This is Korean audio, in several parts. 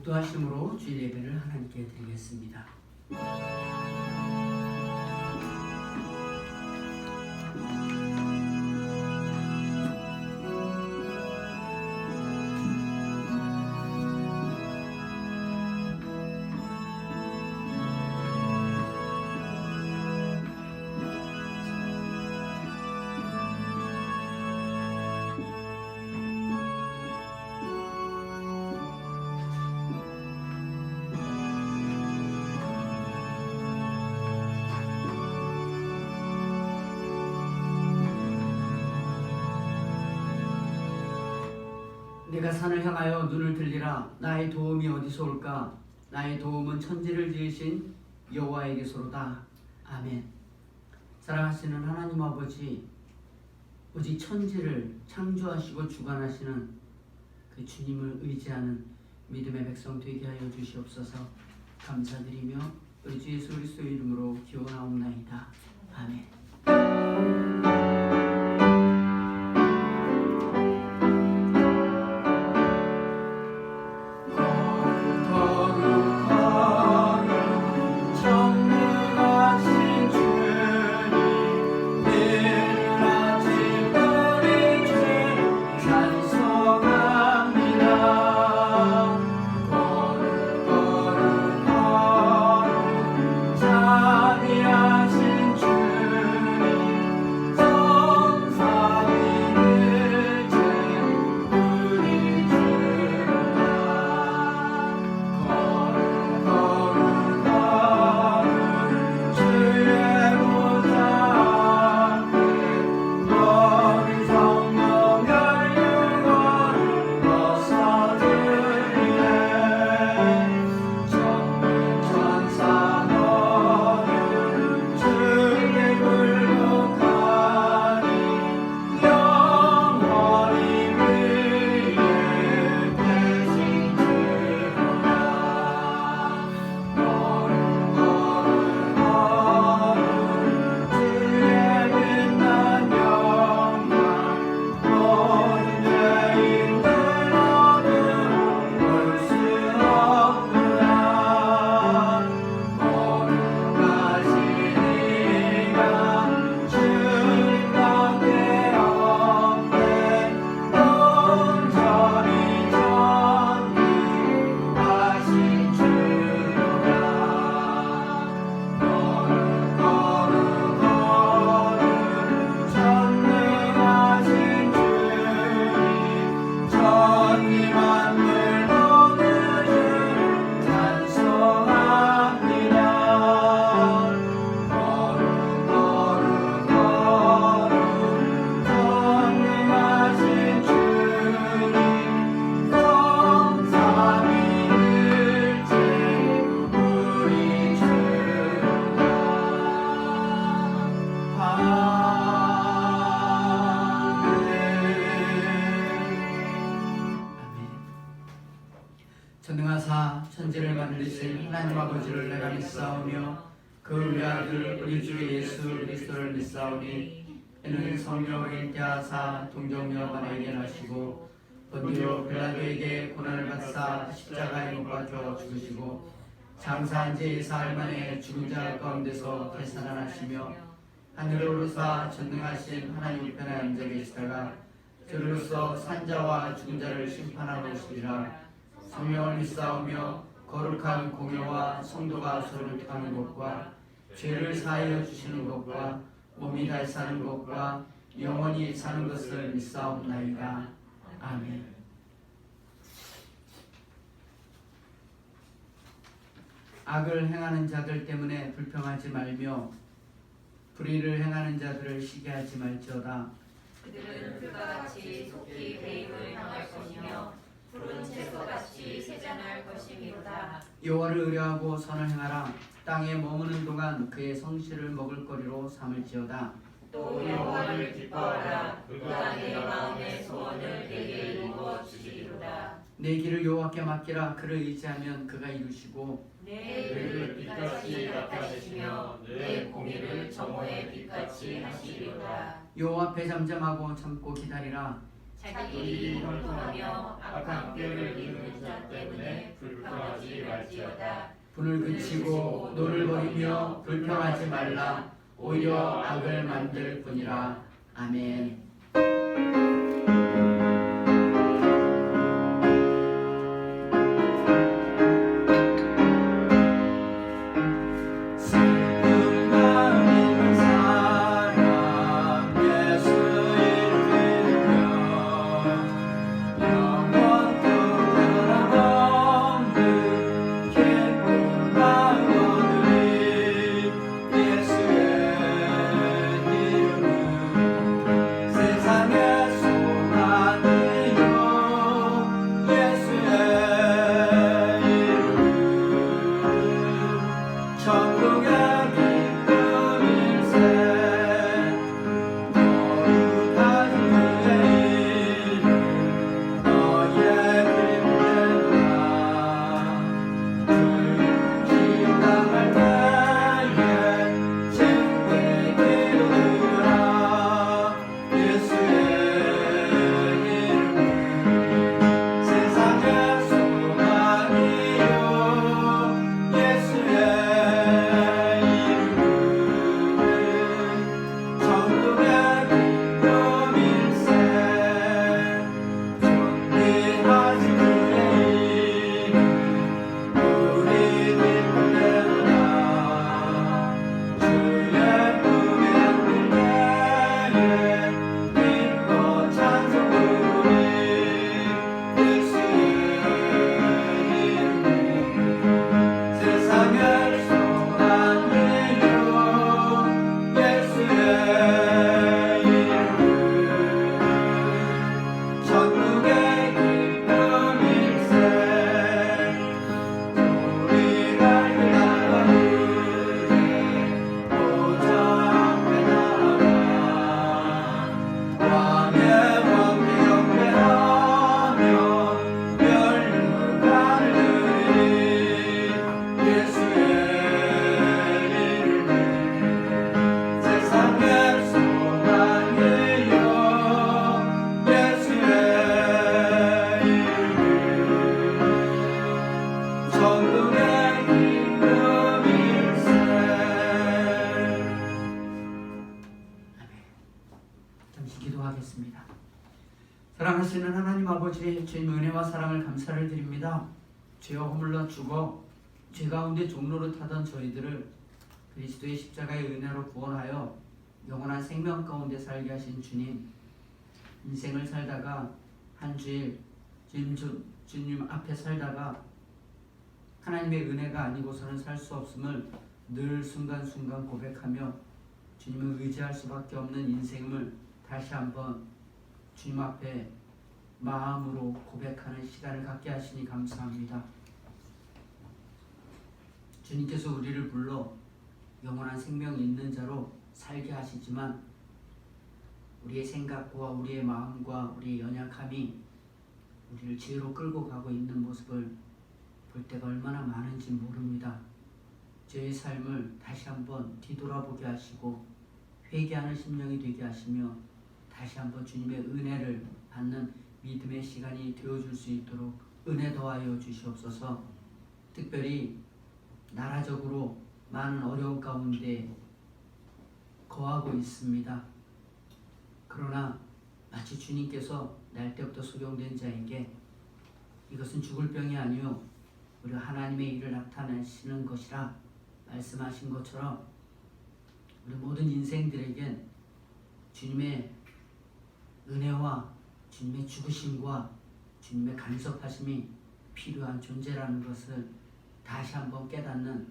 독도하심으로 주일 예배를 하나님께 드리겠습니다. 내가 산을 향하여 눈을 들리라. 나의 도움이 어디서 올까? 나의 도움은 천지를 지으신 여호와에게서로다. 아멘. 사랑하시는 하나님 아버지, 오직 천지를 창조하시고 주관하시는 그 주님을 의지하는 믿음의 백성 되게 하여 주시옵소서. 감사드리며 우리 주 예수 그리스도의 이름으로 기원하옵나이다. 아멘. 전능하사 천지를 만드신 하나님 아버지를 내가 믿사오며 그 외아들 우리 주 예수 그리스도를 믿사오니 이는 성령을 인태하사 동정녀 마리아에게 나시고 본디오 빌라도에게 고난을 받사 십자가에 못 박혀 죽으시고 장사한 지 4일 만에 죽은 자 가운데서 되살아나시며 하늘로 오르사 전능하신 하나님 우편에 앉아 계시다가 저로서 산자와 죽은 자를 심판하러 오시리라. 성령을 믿사오며 거룩한 공회와 성도가 서로 교통하는 것과 죄를 사하여 주시는 것과 몸이 다시 사는 것과 영원히 사는 것을 믿사옵나이다. 아멘. 악을 행하는 자들 때문에 불평하지 말며 불의를 행하는 자들을 시기하지 말지어다. 그들은 풀과 같이 속히 배임을 당할 것이며 푸른 채소같이 세잔할 것이미로다. 여호와를 의뢰하고 선을 행하라. 땅에 머무는 동안 그의 성실을 먹을거리로 삼을지어다. 또 여호와를 기뻐하라. 그가 내 마음의 소원을 내게 이루어 주시리로다. 내 길을 여호와께 맡기라. 그를 의지하면 그가 이루시고 내 의를 빛같이 닦아주시며 내 공의를 정오의 빛같이 하시리로다. 여호와 앞에 잠잠하고 참고 기다리라. 자기 일이 형통하며 악한 꾀를 이루는 자 때문에 불평하지 갈지어다. 분을 그치고 노를 버리며 불평하지 말라. 오히려 악을 만들 뿐이라. 아멘. 기도하겠습니다. 사랑하시는 하나님 아버지, 주님 은혜와 사랑을 감사를 드립니다. 죄와 허물러 죽어 죄 가운데 종로를 타던 저희들을 그리스도의 십자가의 은혜로 구원하여 영원한 생명 가운데 살게 하신 주님, 인생을 살다가 한 주일 주님 앞에 살다가 하나님의 은혜가 아니고서는 살 수 없음을 늘 순간순간 고백하며 주님을 의지할 수밖에 없는 인생을 다시 한번 주님 앞에 마음으로 고백하는 시간을 갖게 하시니 감사합니다. 주님께서 우리를 불러 영원한 생명이 있는 자로 살게 하시지만 우리의 생각과 우리의 마음과 우리의 연약함이 우리를 죄로 끌고 가고 있는 모습을 볼 때가 얼마나 많은지 모릅니다. 저의 삶을 다시 한번 뒤돌아보게 하시고 회개하는 심령이 되게 하시며 다시 한번 주님의 은혜를 받는 믿음의 시간이 되어줄 수 있도록 은혜 더하여 주시옵소서. 특별히 나라적으로 많은 어려움 가운데 거하고 있습니다. 그러나 마치 주님께서 날 때부터 소경된 자에게 이것은 죽을 병이 아니요 우리 하나님의 일을 나타내시는 것이라 말씀하신 것처럼 우리 모든 인생들에겐 주님의 은혜와 주님의 죽으심과 주님의 간섭하심이 필요한 존재라는 것을 다시 한번 깨닫는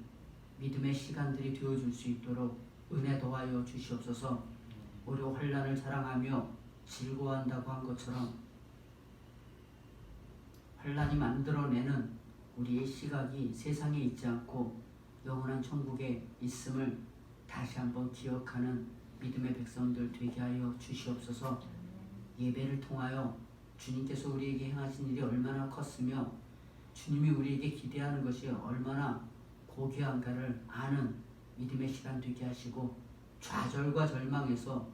믿음의 시간들이 되어줄 수 있도록 은혜 더하여 주시옵소서. 우리 환난을 사랑하며 즐거워한다고 한 것처럼 환난이 만들어내는 우리의 시각이 세상에 있지 않고 영원한 천국에 있음을 다시 한번 기억하는 믿음의 백성들 되게 하여 주시옵소서. 예배를 통하여 주님께서 우리에게 행하신 일이 얼마나 컸으며 주님이 우리에게 기대하는 것이 얼마나 고귀한가를 아는 믿음의 시간 되게 하시고 좌절과 절망에서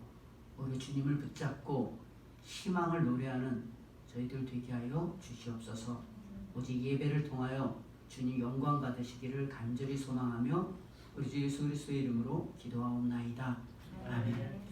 우리 주님을 붙잡고 희망을 노래하는 저희들 되게 하여 주시옵소서. 오직 예배를 통하여 주님 영광 받으시기를 간절히 소망하며 우리 주 예수 그리스도의 이름으로 기도하옵나이다. 아멘.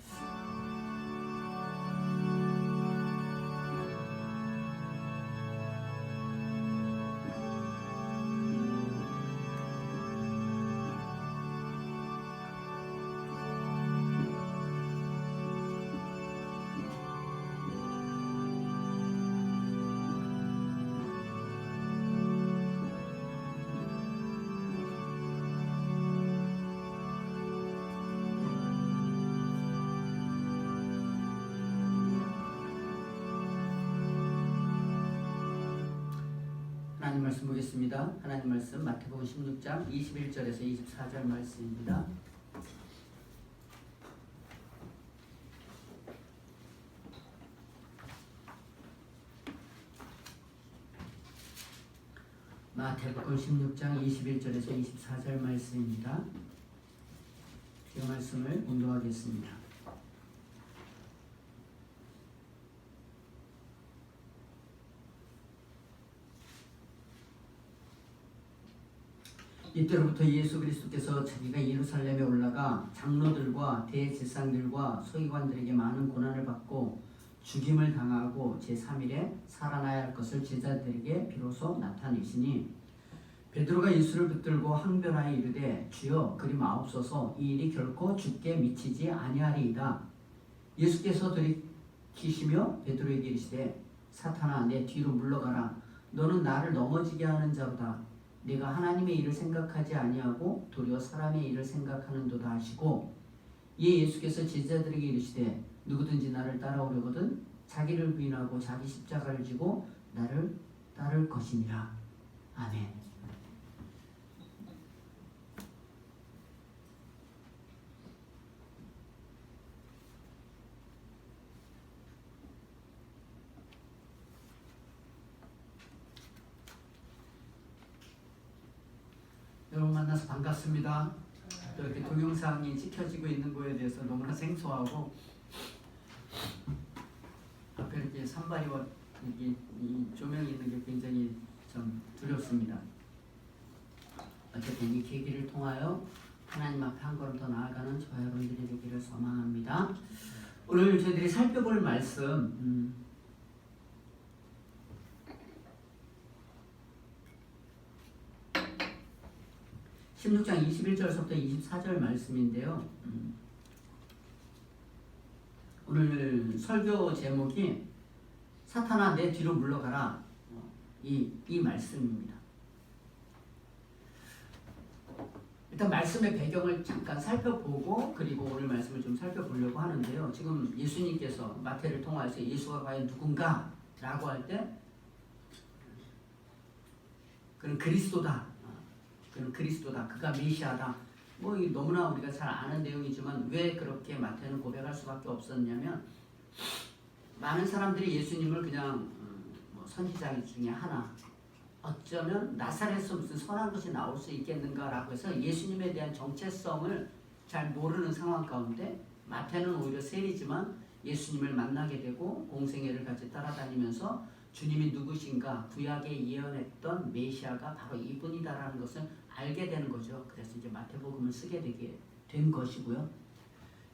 하나님 말씀 보겠습니다. 하나님 말씀 마태복음 16장 21절에서 24절 말씀입니다. 마태복음 16장 21절에서 24절 말씀입니다. 이 말씀을 공독하겠습니다. 이때로부터 예수 그리스도께서 자기가 예루살렘에 올라가 장로들과 대제사장들과 서기관들에게 많은 고난을 받고 죽임을 당하고 제3일에 살아나야 할 것을 제자들에게 비로소 나타내시니 베드로가 예수를 붙들고 항변하여 이르되 주여 그리 마옵소서 이 일이 결코 주께 미치지 아니하리이다. 예수께서 돌이키시며 베드로에게 이르시되 사탄아 내 뒤로 물러가라. 너는 나를 넘어지게 하는 자로다. 내가 하나님의 일을 생각하지 아니하고 도리어 사람의 일을 생각하는도다 하시고 이에 예수께서 제자들에게 이르시되 누구든지 나를 따라오려거든 자기를 부인하고 자기 십자가를 지고 나를 따를 것이니라. 아멘. 여러분 만나서 반갑습니다. 또 이렇게 동영상이 찍혀지고 있는 거에 대해서 너무나 생소하고 앞에 이렇게 산발이와 이 조명이 있는 게 굉장히 좀 두렵습니다. 어쨌든 이 계기를 통하여 하나님 앞에 한 걸음 더 나아가는 저와 여러분들이 되기를 소망합니다. 오늘 저희들이 살펴볼 말씀 16장 21절부터 24절 말씀인데요. 오늘 설교 제목이 사탄아 내 뒤로 물러가라. 이 말씀입니다. 일단 말씀의 배경을 잠깐 살펴보고 그리고 오늘 말씀을 좀 살펴보려고 하는데요. 지금 예수님께서 마태를 통하여서 예수가 과연 누군가 라고 할 때 그는 그리스도다. 그는 그리스도다. 그가 메시아다. 뭐 너무나 우리가 잘 아는 내용이지만 왜 그렇게 마태는 고백할 수밖에 없었냐면 많은 사람들이 예수님을 그냥 선지자 중에 하나 어쩌면 나사렛에서 무슨 선한 것이 나올 수 있겠는가라고 해서 예수님에 대한 정체성을 잘 모르는 상황 가운데 마태는 오히려 세리지만 예수님을 만나게 되고 공생애를 같이 따라다니면서 주님이 누구신가 구약에 예언했던 메시아가 바로 이분이다라는 것을 알게 되는 거죠. 그래서 이제 마태복음을 쓰게 되게 된 것이고요.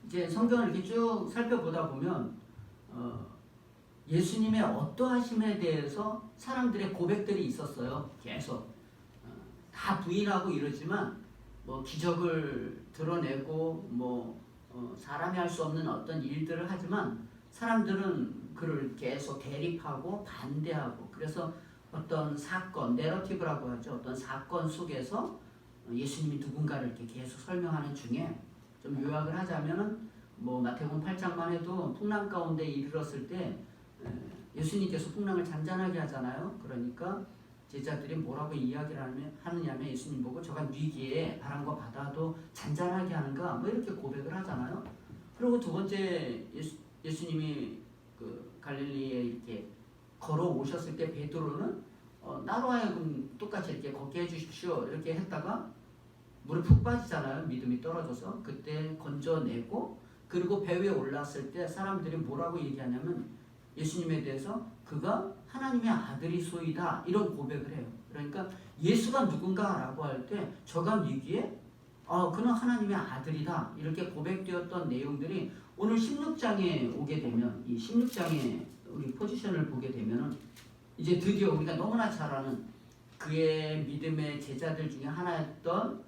이제 성경을 이렇게 쭉 살펴보다 보면 예수님의 어떠하심에 대해서 사람들의 고백들이 있었어요. 계속 다 부인하고 이러지만 뭐 기적을 드러내고 사람이 할 수 없는 어떤 일들을 하지만 사람들은 그를 계속 대립하고 반대하고 그래서 어떤 사건, 내러티브라고 하죠. 어떤 사건 속에서 예수님이 누군가를 이렇게 계속 설명하는 중에 좀 요약을 하자면은 마태복음 8장만 해도 풍랑 가운데 이르렀을 때 예수님께서 풍랑을 잔잔하게 하잖아요. 그러니까 제자들이 뭐라고 이야기를 하느냐면 예수님 보고 저간 위기에 바람과 바다도 잔잔하게 하는가 이렇게 고백을 하잖아요. 그리고 두 번째 예수님이 그 갈릴리에 이렇게 걸어오셨을 때 베드로는 나로 하여금 똑같이 이렇게 걷게 해주십시오 이렇게 했다가 물에 푹 빠지잖아요. 믿음이 떨어져서 그때 건져내고 그리고 배 위에 올랐을 때 사람들이 뭐라고 얘기하냐면 예수님에 대해서 그가 하나님의 아들이소이다 이런 고백을 해요. 그러니까 예수가 누군가라고 할 때 저가 믿기에 그는 하나님의 아들이다 이렇게 고백되었던 내용들이 오늘 16장에 오게 되면 이 16장에 우리 포지션을 보게 되면은 이제 드디어 우리가 너무나 잘 아는 그의 믿음의 제자들 중에 하나였던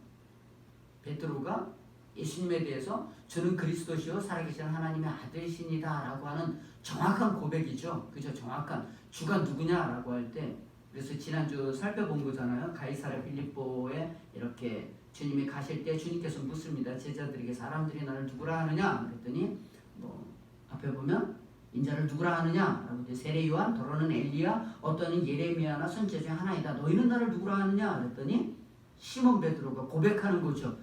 베드로가 예수님에 대해서 주는 그리스도시요 살아계신 하나님의 아들이시니다 라고 하는 정확한 고백이죠. 그죠? 정확한 주가 누구냐라고 할 때 그래서 지난주 살펴본 거잖아요. 가이사랴 빌립보에 이렇게 주님이 가실 때 주님께서 묻습니다. 제자들에게 사람들이 나를 누구라 하느냐 그랬더니 앞에 보면 인자를 누구라 하느냐 라고 세례 요한 더러는 엘리야 어떠는 예레미야나 선지자 중 하나이다. 너희는 나를 누구라 하느냐 그랬더니 시몬 베드로가 고백하는 거죠.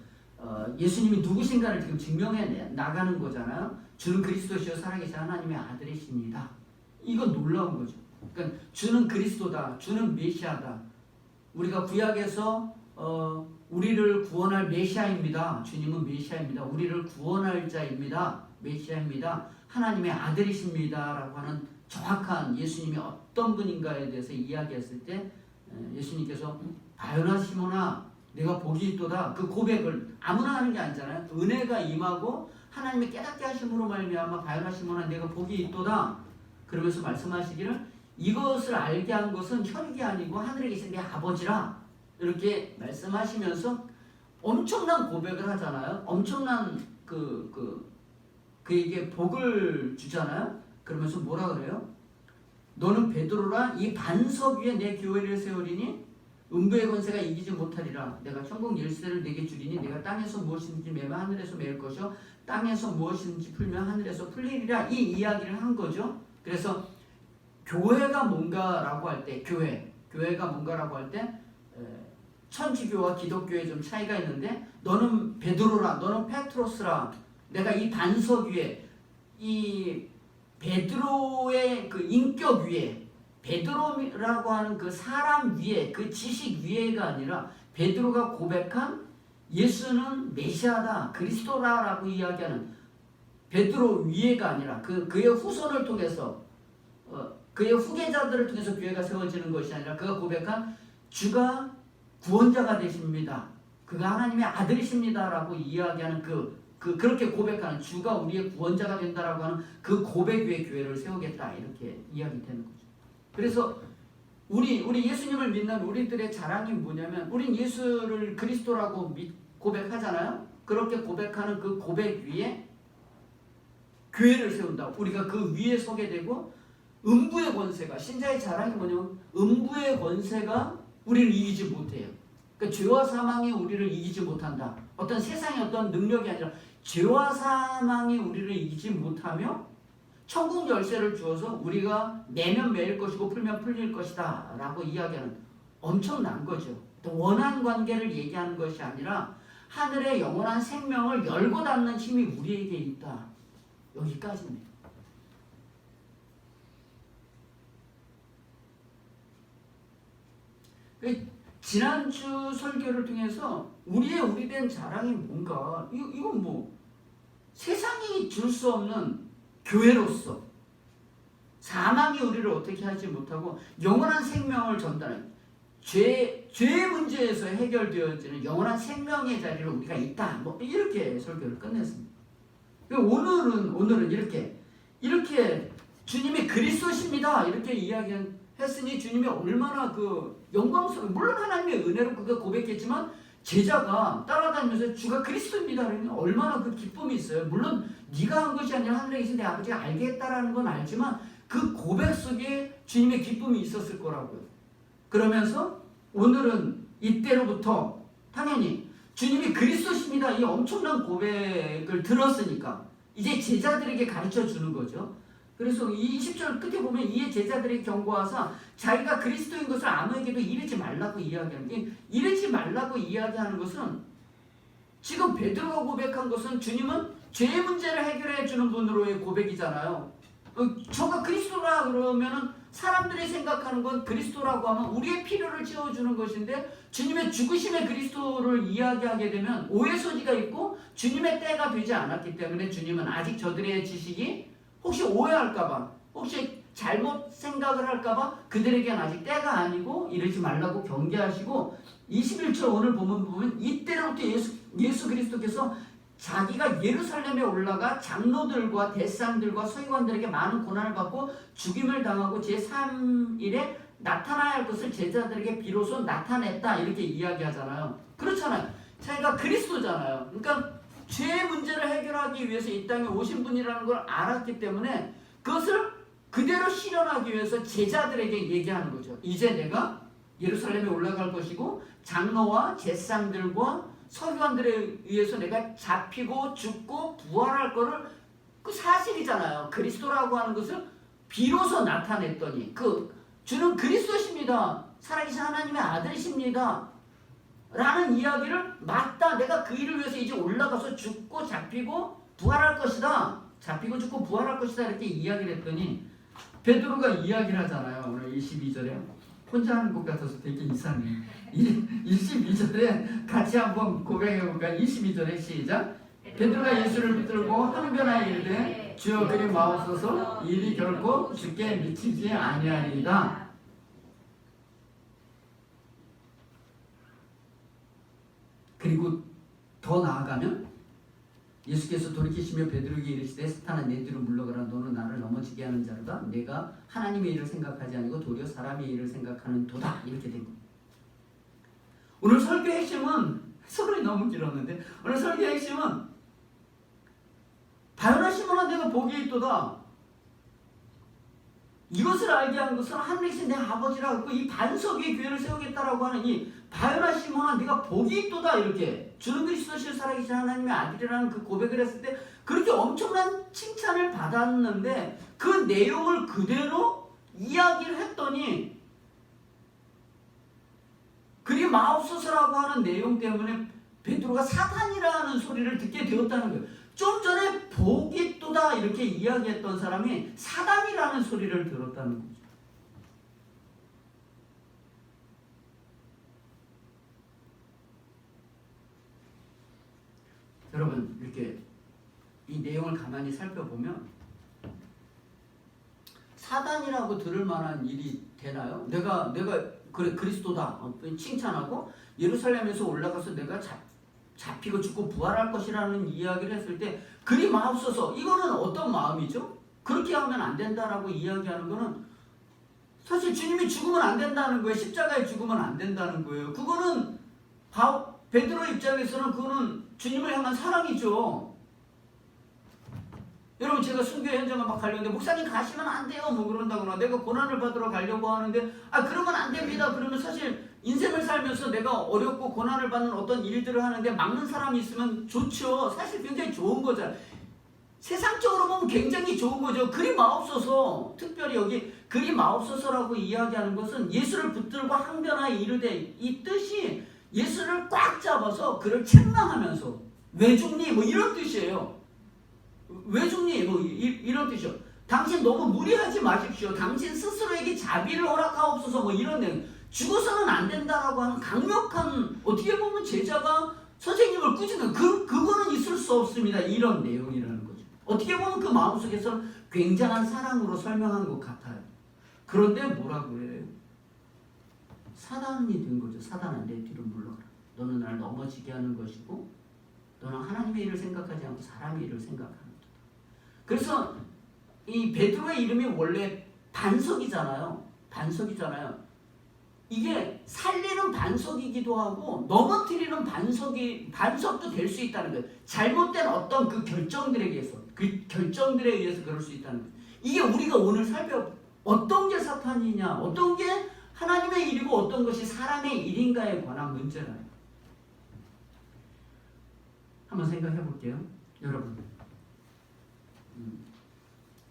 예수님이 누구신가를 지금 증명해 나가는 거잖아요. 주는 그리스도시요 살아계신 하나님의 아들이십니다. 이건 놀라운 거죠. 그러니까 주는 그리스도다. 주는 메시아다. 우리가 구약에서 우리를 구원할 메시아입니다. 주님은 메시아입니다. 우리를 구원할 자입니다. 메시아입니다. 하나님의 아들이십니다. 라고 하는 정확한 예수님이 어떤 분인가에 대해서 이야기했을 때 예수님께서 바요나 시몬아 내가 복이 있도다. 그 고백을 아무나 하는 게 아니잖아요. 은혜가 임하고 하나님의 깨닫게 하심으로 말미암아 바요나 시몬아 내가 복이 있도다. 그러면서 말씀하시기를 이것을 알게 한 것은 혈육이 아니고 하늘에 계신 내 아버지라 이렇게 말씀하시면서 엄청난 고백을 하잖아요. 엄청난 그에게 복을 주잖아요. 그러면서 뭐라 그래요? 너는 베드로라 이 반석 위에 내 교회를 세우리니 음부의 권세가 이기지 못하리라. 내가 천국 열쇠를 내게 주리니 내가 땅에서 무엇이든지 매면 하늘에서 매일 것이요 땅에서 무엇이든지 풀면 하늘에서 풀리리라. 이 이야기를 한 거죠. 그래서 교회가 뭔가라고 할 때 교회가 뭔가라고 할 때 천주교와 기독교에 좀 차이가 있는데 너는 베드로라 너는 페트로스라 내가 이 반석 위에 이 베드로의 그 인격 위에 베드로라고 하는 그 사람 위에 그 지식 위에가 아니라 베드로가 고백한 예수는 메시아다 그리스도라라고 이야기하는 베드로 위에가 아니라 그의 후손을 통해서 그의 후계자들을 통해서 교회가 세워지는 것이 아니라 그가 고백한 주가 구원자가 되십니다. 그가 하나님의 아들이십니다라고 이야기하는 그렇게 고백하는 주가 우리의 구원자가 된다라고 하는 그 고백 위에 교회를 세우겠다 이렇게 이야기되는 거죠. 그래서 우리 예수님을 믿는 우리들의 자랑이 뭐냐면 우린 예수를 그리스도라고 고백하잖아요. 그렇게 고백하는 그 고백 위에 교회를 세운다. 우리가 그 위에 서게 되고 음부의 권세가 신자의 자랑이 뭐냐면 음부의 권세가 우리를 이기지 못해요. 그러니까 죄와 사망이 우리를 이기지 못한다. 어떤 세상의 어떤 능력이 아니라 죄와 사망이 우리를 이기지 못하며 천국 열쇠를 주어서 우리가 내면 매일 것이고 풀면 풀릴 것이다 라고 이야기하는 엄청난 거죠. 원한 관계를 얘기하는 것이 아니라 하늘의 영원한 생명을 열고 닫는 힘이 우리에게 있다. 여기까지입니다. 지난주 설교를 통해서 우리의 우리된 자랑이 뭔가 이건 뭐 세상이 줄 수 없는 교회로서 사망이 우리를 어떻게 하지 못하고 영원한 생명을 전달하는 죄의 문제에서 해결되어지는 영원한 생명의 자리를 우리가 있다. 뭐 이렇게 설교를 끝냈습니다. 오늘은 이렇게 주님이 그리스도십니다. 이렇게 이야기했으니 주님이 얼마나 영광스러운 물론 하나님의 은혜로 그가 고백했지만 제자가 따라다니면서 주가 그리스도입니다. 그러면 얼마나 그 기쁨이 있어요. 물론 네가 한 것이 아니라 하늘에 계신 내 아버지가 알겠다라는 건 알지만 그 고백 속에 주님의 기쁨이 있었을 거라고요. 그러면서 오늘은 이때로부터 당연히 주님이 그리스도십니다. 이 엄청난 고백을 들었으니까 이제 제자들에게 가르쳐 주는 거죠. 그래서 이 20절 끝에 보면 이에 제자들이 경고하사 자기가 그리스도인 것을 아무에게도 이르지 말라고 이야기하는 이르지 말라고 이야기하는 것은 지금 베드로가 고백한 것은 주님은 죄의 문제를 해결해 주는 분으로의 고백이잖아요. 저가 그리스도라 그러면은 사람들이 생각하는 건 그리스도라고 하면 우리의 필요를 채워주는 것인데 주님의 죽으심의 그리스도를 이야기하게 되면 오해 소지가 있고 주님의 때가 되지 않았기 때문에 주님은 아직 저들의 지식이 혹시 오해할까봐 혹시 잘못 생각을 할까봐 그들에게는 아직 때가 아니고 이러지 말라고 경계하시고 21절 오늘 보면 이때로부터 예수 그리스도께서 자기가 예루살렘에 올라가 장로들과 대상들과 서기관들에게 많은 고난을 받고 죽임을 당하고 제3일에 나타나야 할 것을 제자들에게 비로소 나타냈다 이렇게 이야기하잖아요. 그렇잖아요. 자기가 그리스도잖아요. 그러니까 죄의 문제를 해결하기 위해서 이 땅에 오신 분이라는 걸 알았기 때문에 그것을 그대로 실현하기 위해서 제자들에게 얘기하는 거죠. 이제 내가 예루살렘에 올라갈 것이고 장로와 제사장들과 서기관들에 의해서 내가 잡히고 죽고 부활할 거를 그 사실이잖아요. 그리스도라고 하는 것을 비로소 나타냈더니 주는 그리스도십니다. 살아계신 하나님의 아들이십니다. 라는 이야기를 맞다. 내가 그 일을 위해서 이제 올라가서 죽고 잡히고 부활할 것이다. 잡히고 죽고 부활할 것이다. 이렇게 이야기를 했더니 베드로가 이야기를 하잖아요. 오늘 22절에 혼자 하는 것 같아서 되게 이상해. 22절에 같이 한번 고백해볼까요? 22절에 시작. 베드로가 예수를 붙들고 항변하여 이르되 주여 그리 마옵소서 일이 결코 주께 미치지 아니하리이다. 그리고 더 나아가면 예수께서 돌이키시며 베드로에게 이르시되 사탄아 내 뒤로 물러가라. 너는 나를 넘어지게 하는 자로다. 내가 하나님의 일을 생각하지 아니고 도리어 사람의 일을 생각하는 도다. 이렇게 된 겁니다. 오늘 설교의 핵심은 서론이 너무 길었는데 오늘 설교의 핵심은 바요나 시몬아 내가 복이 있도다. 이것을 알게 한 것은 하늘이신 내 아버지라고 이 반석 위에 교회를 세우겠다라고 하는 이 바요나 시몬아 네가 복이 있도다. 이렇게 주는 그리스도실 살아계신 하나님의 아들이라는 그 고백을 했을 때 그렇게 엄청난 칭찬을 받았는데 그 내용을 그대로 이야기를 했더니 그리 마옵소서라고 하는 내용 때문에 베드로가 사탄이라는 소리를 듣게 되었다는 거예요. 좀 전에 복이 있도다 이렇게 이야기했던 사람이 사단이라는 소리를 들었다는 거죠. 여러분 이렇게 이 내용을 가만히 살펴보면 사단이라고 들을 만한 일이 되나요? 내가 그래 그리스도다 칭찬하고 예루살렘에서 올라가서 내가 잡히고 죽고 부활할 것이라는 이야기를 했을 때 그리 마옵소서 이거는 어떤 마음이죠? 그렇게 하면 안 된다라고 이야기하는 거는 사실 주님이 죽으면 안 된다는 거예요. 십자가에 죽으면 안 된다는 거예요. 그거는 베드로 입장에서는 그거는 주님을 향한 사랑이죠. 여러분 제가 순교 현장을 막 가려는데 목사님 가시면 안 돼요 뭐 그런다거나 내가 고난을 받으러 가려고 하는데 그러면 안 됩니다. 그러면 사실 인생을 살면서 내가 어렵고 고난을 받는 어떤 일들을 하는데 막는 사람이 있으면 좋죠. 사실 굉장히 좋은 거잖아요. 세상적으로 보면 굉장히 좋은 거죠. 그리 마옵소서 특별히 여기 그리 마옵소서라고 이야기하는 것은 예수를 붙들고 항변하여 이르되 이 뜻이 예수를 꽉 잡아서 그를 책망하면서 왜 죽니 뭐 이런 뜻이에요. 왜 죽니? 뭐 이런 뜻이요. 당신 너무 무리하지 마십시오. 당신 스스로에게 자비를 허락하옵소서 뭐 이런 내용. 죽어서는 안 된다라고 하는 강력한 어떻게 보면 제자가 선생님을 꾸짖는 그거는 있을 수 없습니다. 이런 내용이라는 거죠. 어떻게 보면 그 마음속에서는 굉장한 사랑으로 설명한 것 같아요. 그런데 뭐라고 해요? 사단이 된 거죠. 사단아 내 뒤로 물러가라. 너는 나를 넘어지게 하는 것이고 너는 하나님의 일을 생각하지 않고 사람의 일을 생각하는 거다. 그래서 이 베드로의 이름이 원래 반석이잖아요. 이게 살리는 반석이기도 하고 넘어뜨리는 반석도 될 수 있다는 거예요. 잘못된 어떤 그 결정들에 의해서 그럴 수 있다는 거예요. 이게 우리가 오늘 어떤 게 사탄이냐, 어떤 게 하나님의 일이고 어떤 것이 사람의 일인가에 관한 문제라요. 한번 생각해 볼게요. 여러분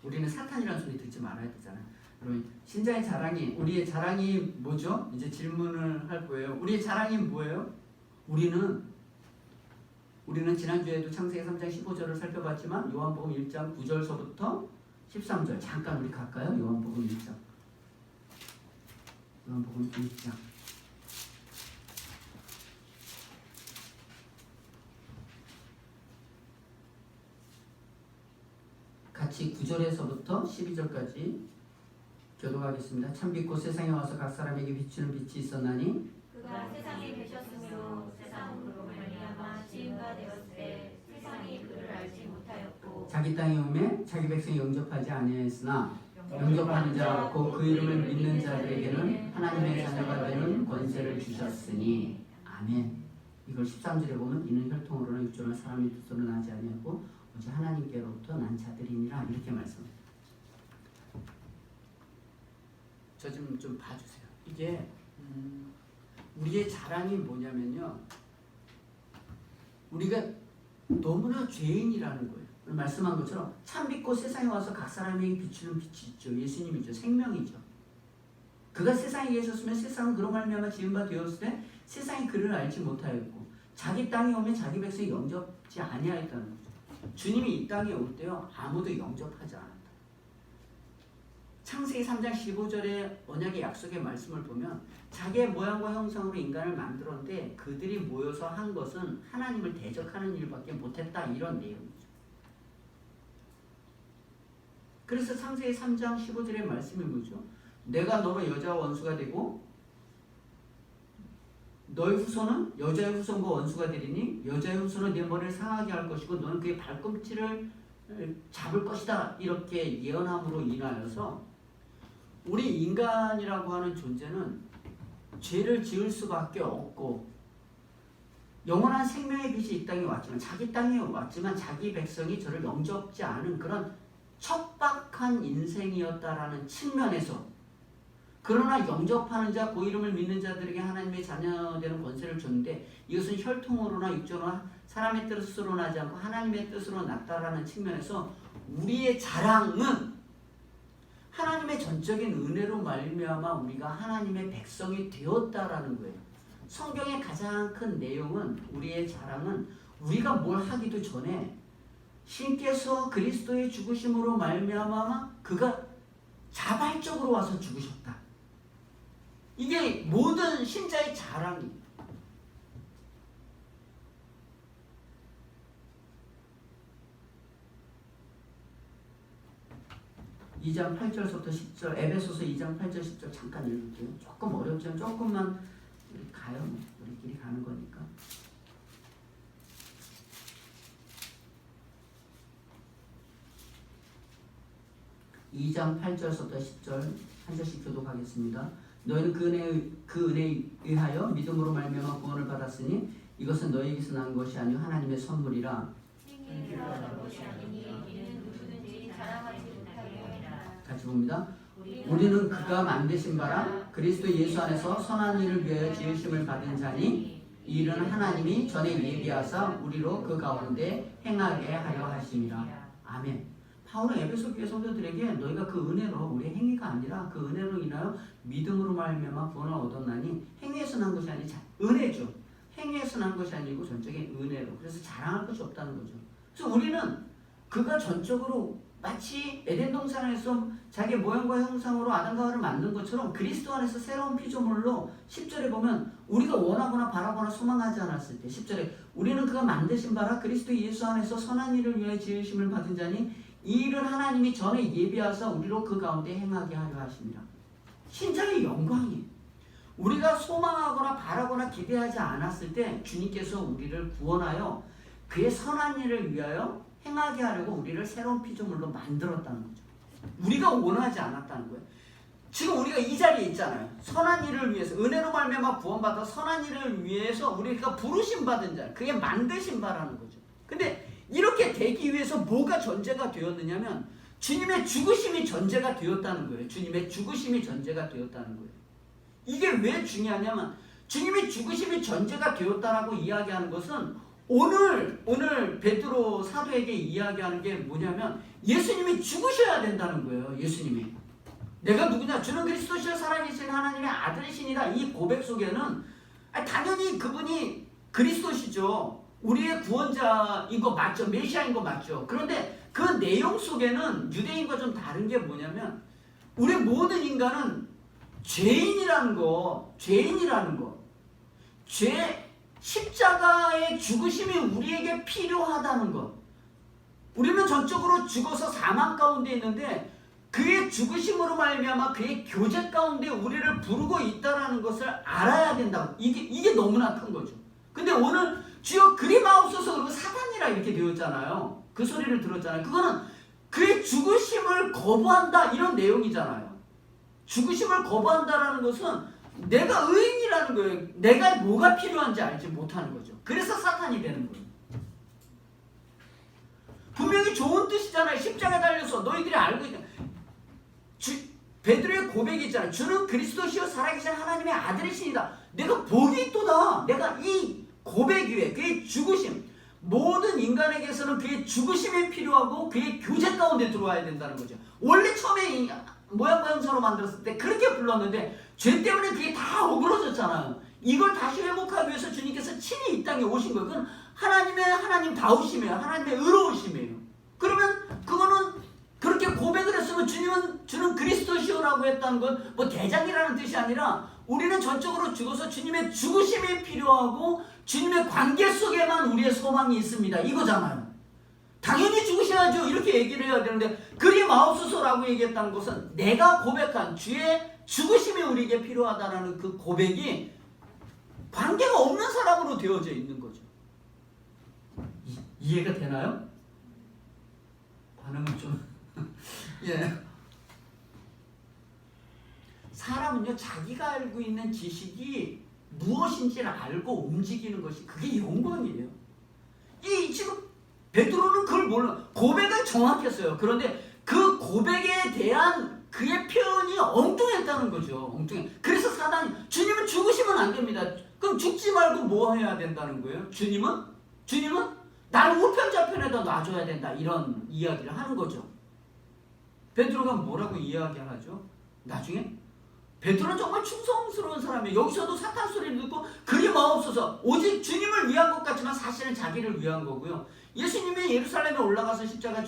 우리는 사탄이라는 소리 듣지 말아야 되잖아요. 여러분 신자의 자랑이 우리의 자랑이 뭐죠? 이제 질문을 할 거예요. 우리의 자랑이 뭐예요? 우리는 지난주에도 창세기 3장 15절을 살펴봤지만 요한복음 1장 9절서부터 13절 잠깐 우리 갈까요? 요한복음 1장 같이 9절에서부터 12절까지 교독하겠습니다. 참 빛고 세상에 와서 각 사람에게 비추는 빛이 있었나니 그가 세상에 계셨으며 세상은 그로 말미암아 지음바 되었을 때 세상이 그를 알지 못하였고 자기 땅에 오매 자기 백성이 영접하지 아니하였으나 영접하는 자 곧 그 이름을 믿는 자들에게는 하나님의 자녀가 되는 권세를 주셨으니 아멘. 이걸 13절에 보면 이는 혈통으로나 육조나 사람의 뜻으로 나지 아니하고 오직 하나님께로부터 난 자들이니라 이렇게 말씀합니다. 저 좀 봐주세요. 이게 우리의 자랑이 뭐냐면요, 우리가 너무나 죄인이라는 거예요. 말씀한 것처럼 참 믿고 세상에 와서 각 사람에게 비추는 빛이 있죠. 예수님이죠. 생명이죠. 그가 세상에 계셨으면 세상은 그로 말미암아 지은 바 되었을 때 세상이 그를 알지 못하였고 자기 땅에 오면 자기 백성이 영접지 아니하였다는 거죠. 주님이 이 땅에 올 때요 아무도 영접하지 않았다. 창세기 3장 15절의 언약의 약속의 말씀을 보면 자기의 모양과 형상으로 인간을 만들었는데 그들이 모여서 한 것은 하나님을 대적하는 일밖에 못했다 이런 내용이죠. 그래서 창세기 3장 15절의 말씀이 뭐죠? 내가 너로 여자와 원수가 되고 너의 후손은 여자의 후손과 원수가 되리니 여자의 후손은 네 머리를 상하게 할 것이고 너는 그의 발꿈치를 잡을 것이다 이렇게 예언함으로 인하여서 우리 인간이라고 하는 존재는 죄를 지을 수밖에 없고 영원한 생명의 빛이 이 땅에 왔지만 자기 땅에 왔지만 자기 백성이 저를 영접지 않은 그런 척박한 인생이었다라는 측면에서 그러나 영접하는 자, 그 이름을 믿는 자들에게 하나님의 자녀되는 권세를 줬는데 이것은 혈통으로나 육조나 사람의 뜻으로 나지 않고 하나님의 뜻으로 났다라는 측면에서 우리의 자랑은 하나님의 전적인 은혜로 말미암아 우리가 하나님의 백성이 되었다라는 거예요. 성경의 가장 큰 내용은 우리의 자랑은 우리가 뭘 하기도 전에 신께서 그리스도의 죽으심으로 말미암아 그가 자발적으로 와서 죽으셨다. 이게 모든 신자의 자랑입니다. (2장 8절부터 10절) 에베소서 2장 8절 10절 잠깐 읽을게요. 조금 어렵지만 조금만 가요. 우리끼리 가는 거니까. 2장 8절부터 10절 한 절씩 교독하겠습니다. 너희는 그 은혜에 의하여 믿음으로 말미암아 구원을 받았으니 이것은 너희에게서 난 것이 아니요 하나님의 선물이라. 같이 봅니다. 우리는 그가 만드신 바라 그리스도 예수 안에서 선한 일을 위하여 지으심을 받은 자니 이 일은 하나님이 전에 예비하사 우리로 그 가운데 행하게 하려 하심이라. 아멘. 바울은 에베소 교회 성도들에게 너희가 그 은혜로 우리의 행위가 아니라 그 은혜로 인하여 믿음으로 말미암아 구원을 얻었나니 행위에서 난 것이 아니라 은혜죠. 행위에서 난 것이 아니고 전적인 은혜로. 그래서 자랑할 것이 없다는 거죠. 그래서 우리는 그가 전적으로 마치 에덴 동산에서 자기 모양과 형상으로 아담과 하와를 만든 것처럼 그리스도 안에서 새로운 피조물로 10절에 보면 우리가 원하거나 바라거나 소망하지 않았을 때 10절에 우리는 그가 만드신 바라 그리스도 예수 안에서 선한 일을 위하여 지으심을 받은 자니 이 일은 하나님이 전에 예비하사 우리로 그 가운데 행하게 하려 하십니다. 신자의 영광이에요. 우리가 소망하거나 바라거나 기대하지 않았을 때 주님께서 우리를 구원하여 그의 선한 일을 위하여 행하게 하려고 우리를 새로운 피조물로 만들었다는 거죠. 우리가 원하지 않았다는 거예요. 지금 우리가 이 자리에 있잖아요. 선한 일을 위해서 은혜로 말미암아 구원받아 선한 일을 위해서 우리가 부르심 받은 자, 그게 만드신 바라는 거죠. 근데 이렇게 되기 위해서 뭐가 전제가 되었느냐면 주님의 죽으심이 전제가 되었다는 거예요. 주님의 죽으심이 전제가 되었다는 거예요. 이게 왜 중요하냐면 주님의 죽으심이 전제가 되었다라고 이야기하는 것은 오늘 베드로 사도에게 이야기하는 게 뭐냐면 예수님이 죽으셔야 된다는 거예요. 예수님이. 내가 누구냐? 주는 그리스도시여 살아계신 하나님의 아들이시니라. 이 고백 속에는 당연히 그분이 그리스도시죠. 우리의 구원자인 거 맞죠. 메시아인 거 맞죠. 그런데 그 내용 속에는 유대인과 좀 다른 게 뭐냐면 우리 모든 인간은 죄인이라는 거. 십자가의 죽으심이 우리에게 필요하다는 것. 우리는 전적으로 죽어서 사망 가운데 있는데 그의 죽으심으로 말미암아 그의 교제 가운데 우리를 부르고 있다라는 것을 알아야 된다. 이게 너무나 큰 거죠. 근데 오늘 주여 그리 마옵소서 그러고 사단이라 이렇게 되었잖아요. 그 소리를 들었잖아요. 그거는 그의 죽으심을 거부한다 이런 내용이잖아요. 죽으심을 거부한다라는 것은 내가 의인이라는 거예요. 내가 뭐가 필요한지 알지 못하는 거죠. 그래서 사탄이 되는 거예요. 분명히 좋은 뜻이잖아요. 십자가에 달려서 너희들이 알고 있다. 베드로의 고백이 있잖아요. 주는 그리스도시요 살아계신 하나님의 아들이시니다. 내가 복이 있도다. 내가 이 고백 위에 그의 죽으심, 모든 인간에게서는 그의 죽으심이 필요하고 그의 교제 가운데 들어와야 된다는 거죠. 원래 처음에 모양서로 만들었을 때 그렇게 불렀는데 죄 때문에 그게 다 어그러졌잖아요. 이걸 다시 회복하기 위해서 주님께서 친히 이 땅에 오신 거예요. 그건 하나님의 하나님다우심이에요. 하나님의 의로우심이에요. 그러면 그거는 그렇게 고백을 했으면 주는 그리스도시오라고 했다는 건 뭐 대장이라는 뜻이 아니라 우리는 전적으로 죽어서 주님의 죽으심이 필요하고 주님의 관계 속에만 우리의 소망이 있습니다. 이거잖아요. 당연히 죽으셔야죠. 이렇게 얘기를 해야 되는데 그리 마옵소서라고 얘기했다는 것은 내가 고백한 주의 죽으심이 우리에게 필요하다는 그 고백이 관계가 없는 사람으로 되어져 있는 거죠. 이해가 되나요? 반응을 좀 예. 사람은요 자기가 알고 있는 지식이 무엇인지를 알고 움직이는 것이 그게 영광이에요. 지금 베드로는 그걸 몰라. 고백은 정확했어요. 그런데 그 고백에 대한 그의 표현이 엉뚱했다는 거죠. 엉뚱해. 그래서 사단이 주님은 죽으시면 안 됩니다. 그럼 죽지 말고 뭐 해야 된다는 거예요? 주님은 나를 우편좌편에다 놔줘야 된다. 이런 이야기를 하는 거죠. 베드로가 뭐라고 이야기하죠? 나중에 베드로는 정말 충성스러운 사람이에요. 여기서도 사탄 소리를 듣고 그리 마옵소서 오직 주님을 위한 것 같지만 사실은 자기를 위한 거고요. 예수님이 예루살렘에 올라가서 십자가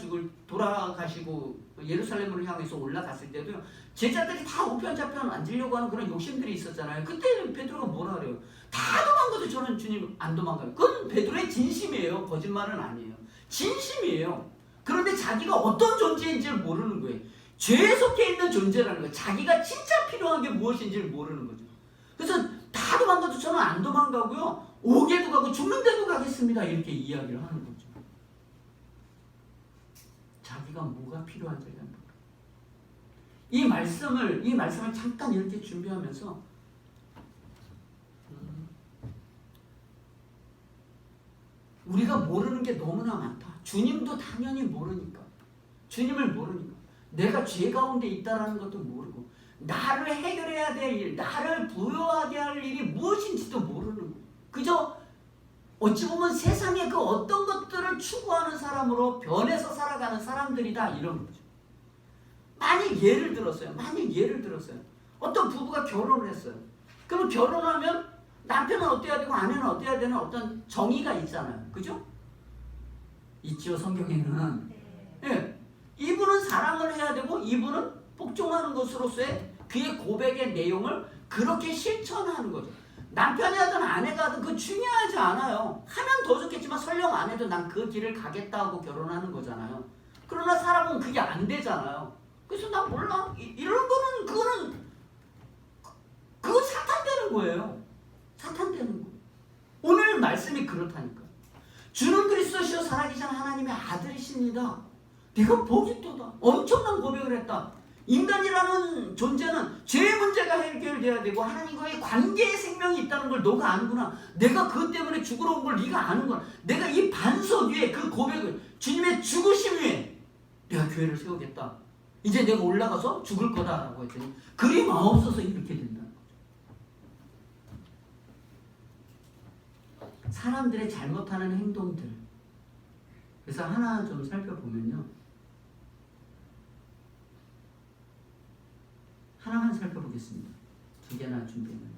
돌아가시고 예루살렘을 향해서 올라갔을 때도요. 제자들이 다 우편좌편 앉으려고 하는 그런 욕심들이 있었잖아요. 그때 베드로가 뭐라 그래요? 다 도망가도 저는 주님 안 도망가요. 그건 베드로의 진심이에요. 거짓말은 아니에요. 진심이에요. 그런데 자기가 어떤 존재인지를 모르는 거예요. 죄에 속해 있는 존재라는 거예요. 자기가 진짜 필요한 게 무엇인지를 모르는 거죠. 그래서 다 도망가도 저는 안 도망가고요. 오게도 가고 죽는데도 가겠습니다. 이렇게 이야기를 하는 거죠. 자기가 뭐가 필요한지를 안다. 이 말씀을 잠깐 이렇게 준비하면서 우리가 모르는 게 너무나 많다. 주님도 당연히 모르니까. 주님을 모르니까. 내가 죄 가운데 있다라는 것도 모르고 나를 해결해야 될 일, 나를 부여하게 할 일이 무엇인지도 모르는 거예요. 그저 어찌 보면 세상의 그 어떤 것들을 추구하는 사람으로 변해서 살아가는 사람들이다 이런 거죠. 만약 예를 들었어요. 어떤 부부가 결혼을 했어요. 그럼 결혼하면 남편은 어때야 되고 아내는 어때야 되는 어떤 정의가 있잖아요. 그죠? 있지요, 성경에는. 예. 이분은 사랑을 해야 되고 이분은 복종하는 것으로서의 그의 고백의 내용을 그렇게 실천하는 거죠. 남편이 하든 아내가 하든 그거 중요하지 않아요. 하면 더 좋겠지만 설령 안 해도 난 그 길을 가겠다 하고 결혼하는 거잖아요. 그러나 살아보면 그게 안 되잖아요. 그래서 난 몰라. 이런 거는 그거 사탄되는 거예요. 사탄되는 거. 오늘 말씀이 그렇다니까. 주는 그리스도시요 살아계신 하나님의 아들이십니다. 내가 복이 또다. 엄청난 고백을 했다. 인간이라는 존재는 죄의 문제가 해결돼야 되고 하나님과의 관계의 생명이 있다는 걸 너가 아는구나. 내가 그것 때문에 죽으러 온 걸 네가 아는구나. 내가 이 반석 위에 그 고백을 주님의 죽으심 위에 내가 교회를 세우겠다. 이제 내가 올라가서 죽을 거다라고 했더니 그리 마옵소서 이렇게 된다는 거죠. 사람들의 잘못하는 행동들. 그래서 하나 좀 살펴보면요. 하나만 살펴보겠습니다. 두 개나 준비했는데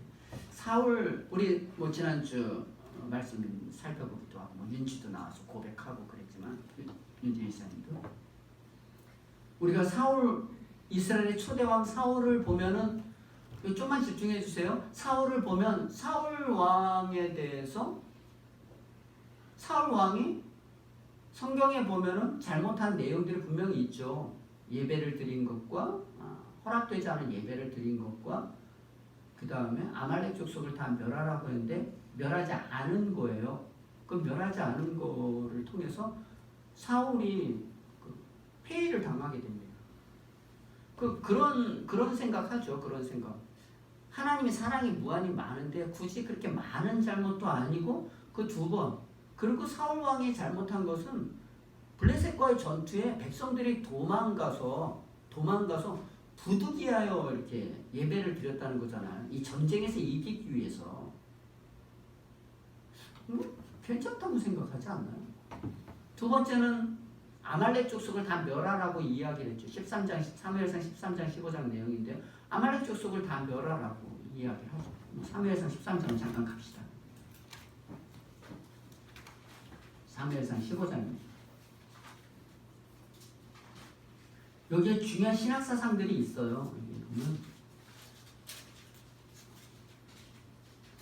사울 우리 지난주 말씀 살펴보기도 하고 윤지도 나와서 고백하고 그랬지만 윤지 이사님도 우리가 사울 이스라엘의 초대왕 사울을 보면은 좀만 집중해 주세요. 사울을 보면 사울 왕에 대해서 사울 왕이 성경에 보면은 잘못한 내용들이 분명히 있죠. 예배를 드린 것과 허락되지 않은 예배를 드린 것과 그 다음에 아말렉 족속을 다 멸하라고 했는데 멸하지 않은 거예요. 그 멸하지 않은 거를 통해서 사울이 폐위를 당하게 됩니다. 그런 생각하죠. 그런 생각. 하나님의 사랑이 무한히 많은데 굳이 그렇게 많은 잘못도 아니고 그 두 번. 그리고 사울 왕이 잘못한 것은 블레셋과의 전투에 백성들이 도망가서 부득이하여 이렇게 예배를 드렸다는 거잖아요. 이 전쟁에서 이기기 위해서. 괜찮다고 생각하지 않나요? 두 번째는 아말렉 족속을 다 멸하라고 이야기를 했죠. 13장, 사무엘상 13장 15장 내용인데요. 아말렉 족속을 다 멸하라고 이야기를 하죠. 사무엘상 13장 잠깐 갑시다. 사무엘상 15장입니다. 여기에 중요한 신학사상들이 있어요. 보면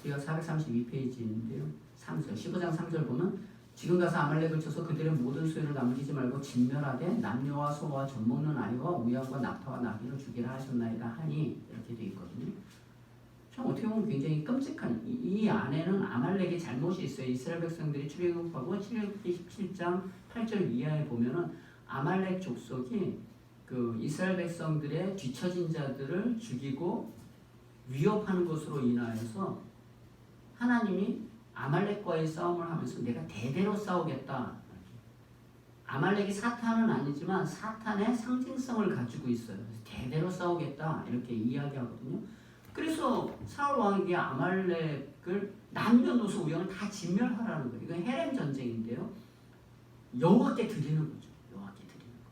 우리가 432페이지인데요. 15장 3절 보면 지금 가서 아말렉을 쳐서 그들의 모든 소유를 남기지 말고 진멸하되 남녀와 소와 젖먹는 아이와 우양과 낙타와 나귀를 죽이라 하셨나이다 하니 이렇게 되어 있거든요. 참 어떻게 보면 굉장히 끔찍한 이 안에는 아말렉의 잘못이 있어요. 이스라엘 백성들이 출애굽하고 출애굽기 17장 8절 이하에 보면은 아말렉 족속이 그 이스라엘 백성들의 뒤처진 자들을 죽이고 위협하는 것으로 인하여서 하나님이 아말렉과의 싸움을 하면서 내가 대대로 싸우겠다. 아말렉이 사탄은 아니지만 사탄의 상징성을 가지고 있어요. 대대로 싸우겠다 이렇게 이야기하거든요. 그래서 사울 왕에게 아말렉을 남녀노소 우양을 다 진멸하라는 거예요. 이건 헤렘 전쟁인데요. 여호와께 드리는 거죠. 여호와께 드리는 거죠.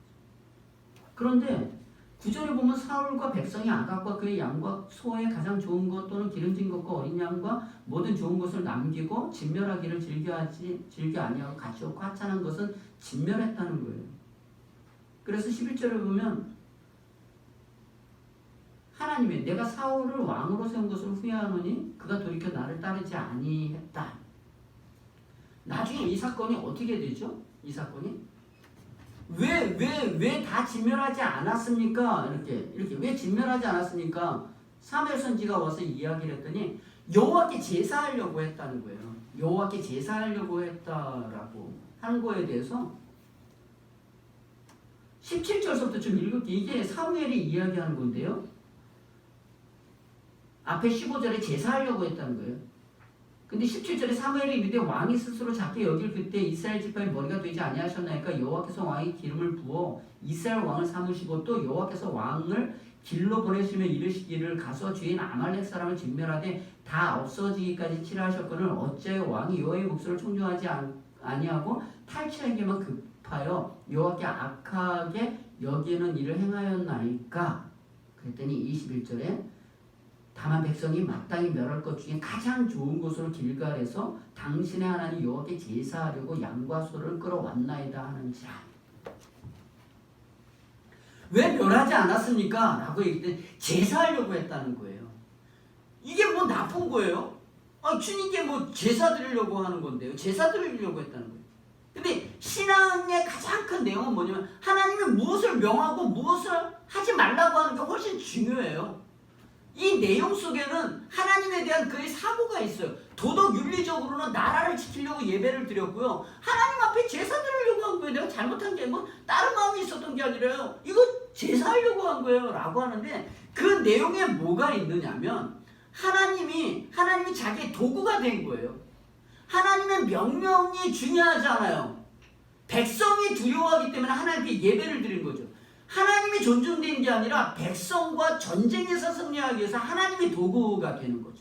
그런데 9절에 보면 사울과 백성이 아각과 그의 양과 소의 가장 좋은 것 또는 기름진 것과 어린 양과 모든 좋은 것을 남기고 진멸하기를 즐겨 아니하고 가치 없고 하찮은 것은 진멸했다는 거예요. 그래서 11절에 보면 하나님이 내가 사울을 왕으로 세운 것을 후회하노니 그가 돌이켜 나를 따르지 아니했다. 나중에 이 사건이 어떻게 되죠? 이 사건이 왜 다 진멸하지 않았습니까? 이렇게 왜 진멸하지 않았습니까? 사무엘 선지가 와서 이야기를 했더니 여호와께 제사하려고 했다는 거예요. 여호와께 제사하려고 했다라고 하는 거에 대해서 17절부터 좀 읽을게요. 이게 사무엘이 이야기하는 건데요. 앞에 15절에 제사하려고 했다는 거예요. 근데 17절에 사무엘이 이르되 왕이 스스로 작게 여길 그때 이스라엘 지파의 머리가 되지 아니하셨나이까 여호와께서 왕의 기름을 부어 이스라엘 왕을 삼으시고 또 여호와께서 왕을 길로 보내시며 이르시기를 가서 주인 아말렉 사람을 진멸하되 다 없어지기까지 치라하셨거늘 어찌하여 왕이 여호와의 목소리를 청종하지 아니하고 탈취하기만 급하여 여호와께 악하게 여기는 일을 행하였나이까. 그랬더니 21절에 다만 백성이 마땅히 멸할 것 중에 가장 좋은 곳으로 길갈에서 당신의 하나님 여호와께 제사하려고 양과 소를 끌어왔나이다 하는지라. 왜 멸하지 않았습니까? 라고 얘기했더니 제사하려고 했다는 거예요. 이게 뭐 나쁜 거예요? 주님께 뭐 제사 드리려고 하는 건데요. 제사 드리려고 했다는 거예요. 근데 신앙의 가장 큰 내용은 뭐냐면 하나님은 무엇을 명하고 무엇을 하지 말라고 하는 게 훨씬 중요해요. 이 내용 속에는 하나님에 대한 그의 사고가 있어요. 도덕 윤리적으로는 나라를 지키려고 예배를 드렸고요. 하나님 앞에 제사 드리려고 한 거예요. 내가 잘못한 게 뭐 다른 마음이 있었던 게 아니라요. 이거 제사하려고 한 거예요. 라고 하는데 그 내용에 뭐가 있느냐면 하나님이 자기의 도구가 된 거예요. 하나님의 명령이 중요하지 않아요. 백성이 두려워하기 때문에 하나님께 예배를 드린 거죠. 하나님이 존중되는 게 아니라 백성과 전쟁에서 승리하기 위해서 하나님이 도구가 되는 거죠.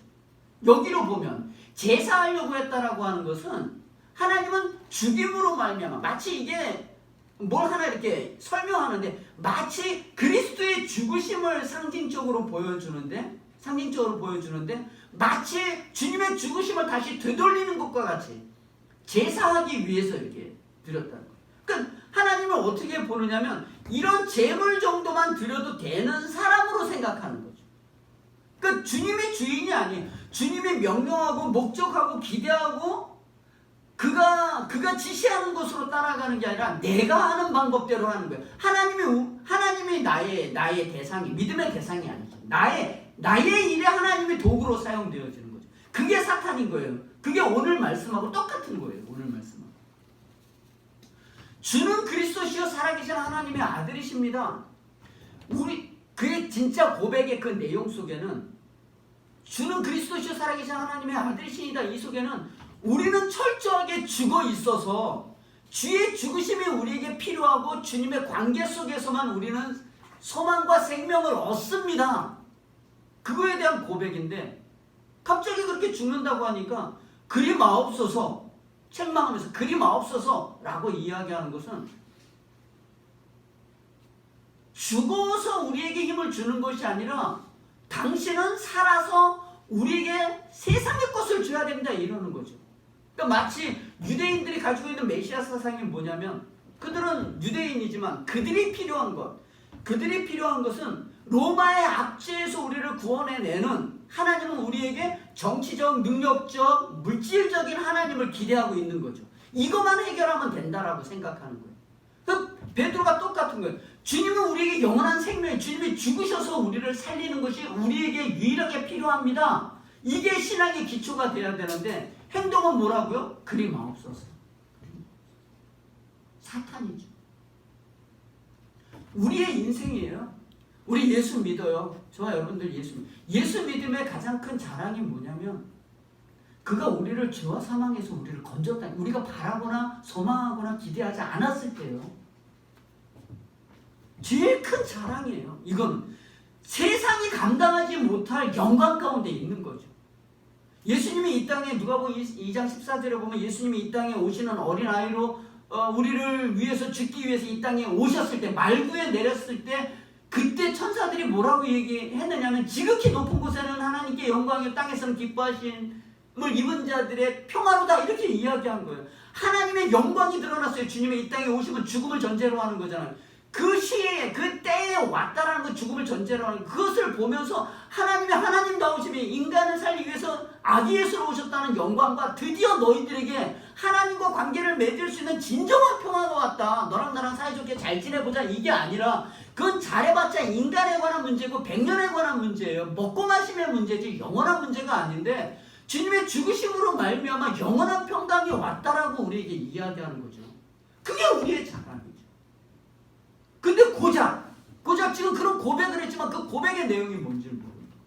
여기로 보면 제사하려고 했다라고 하는 것은 하나님은 죽임으로 말미암아 마치 이게 뭘 하나 이렇게 설명하는데 마치 그리스도의 죽으심을 상징적으로 보여주는데 마치 주님의 죽으심을 다시 되돌리는 것과 같이 제사하기 위해서 이렇게 드렸다는 거예요. 그러니까 하나님을 어떻게 보느냐면 이런 재물 정도만 드려도 되는 사람으로 생각하는 거죠. 그러니까 주님이 주인이 아니에요. 주님이 명령하고 목적하고 기대하고 그가 지시하는 것으로 따라가는 게 아니라 내가 하는 방법대로 하는 거예요. 하나님이 나의 대상이, 믿음의 대상이 아니죠. 나의 일에 하나님이 도구로 사용되어지는 거죠. 그게 사탄인 거예요. 그게 오늘 말씀하고 똑같은 거예요. 오늘 말씀하고. 주는 그리스도시요 살아계신 하나님의 아들이십니다. 그의 진짜 고백의 그 내용 속에는 주는 그리스도시요 살아계신 하나님의 아들이시니다. 이 속에는 우리는 철저하게 죽어 있어서 주의 죽으심이 우리에게 필요하고 주님의 관계 속에서만 우리는 소망과 생명을 얻습니다. 그거에 대한 고백인데 갑자기 그렇게 죽는다고 하니까 그리 마옵소서, 책망하면서 그리 마옵소서 라고 이야기하는 것은 죽어서 우리에게 힘을 주는 것이 아니라 당신은 살아서 우리에게 세상의 것을 줘야 된다 이러는 거죠. 그러니까 마치 유대인들이 가지고 있는 메시아 사상이 뭐냐면 그들은 유대인이지만 그들이 필요한 것은 로마의 압제에서 우리를 구원해내는 하나님은 우리에게 정치적, 능력적, 물질적인 하나님을 기대하고 있는 거죠. 이것만 해결하면 된다라고 생각하는 거예요. 그 베드로가 똑같은 거예요. 주님은 우리에게 영원한 생명, 주님이 죽으셔서 우리를 살리는 것이 우리에게 유일하게 필요합니다. 이게 신앙의 기초가 돼야 되는데 행동은 뭐라고요? 그리 마옵소서. 사탄이죠. 우리의 인생이에요. 우리 예수 믿어요. 저와 여러분들 예수 믿음의 가장 큰 자랑이 뭐냐면 그가 우리를 죄와 사망에서 우리를 건졌다. 우리가 바라거나 소망하거나 기대하지 않았을 때요. 제일 큰 자랑이에요. 이건 세상이 감당하지 못할 영광 가운데 있는 거죠. 예수님이 이 땅에 누가복음 2장 14절에 보면 예수님이 이 땅에 오시는 어린아이로 우리를 위해서 죽기 위해서 이 땅에 오셨을 때 말구에 내렸을 때 그때 천사들이 뭐라고 얘기했느냐면 지극히 높은 곳에는 하나님께 영광이요 땅에서는 기뻐하심을 입은 자들의 평화로다 이렇게 이야기한 거예요. 하나님의 영광이 드러났어요. 주님이 이 땅에 오시면 죽음을 전제로 하는 거잖아요. 그 시에 그 때에 왔다라는 거 죽음을 전제로 하는 그것을 보면서 하나님의 하나님다우심이 인간을 살리기 위해서 아기 예수로 오셨다는 영광과 드디어 너희들에게 하나님과 관계를 맺을 수 있는 진정한 평화가 왔다. 너랑 나랑 사이좋게 잘 지내보자 이게 아니라 그건 잘해봤자 인간에 관한 문제고 백년에 관한 문제예요. 먹고 마심의 문제지 영원한 문제가 아닌데 주님의 죽으심으로 말미암아 영원한 평강이 왔다라고 우리에게 이야기하는 거죠. 그게 우리의 자랑이죠. 근데 고작 지금 그런 고백을 했지만 그 고백의 내용이 뭔지 모릅니다.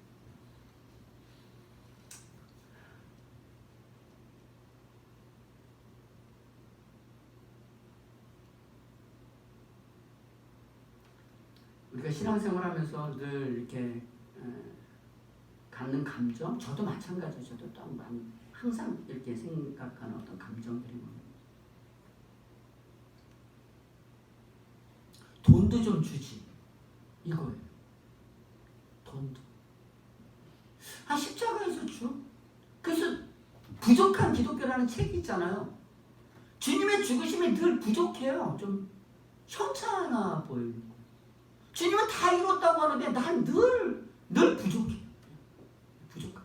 우리가 신앙생활하면서 늘 이렇게 갖는 감정, 저도 마찬가지예요. 저도 항상 이렇게 생각하는 어떤 감정들이 뭡니다. 돈도 좀 주지 이거예요. 돈도 십자가에서 줘. 그래서 부족한 기독교라는 책이 있잖아요. 주님의 죽으심이 늘 부족해요. 좀 현찮아 보이고 주님은 다 이뤘다고 하는데 난 늘 부족해. 부족한.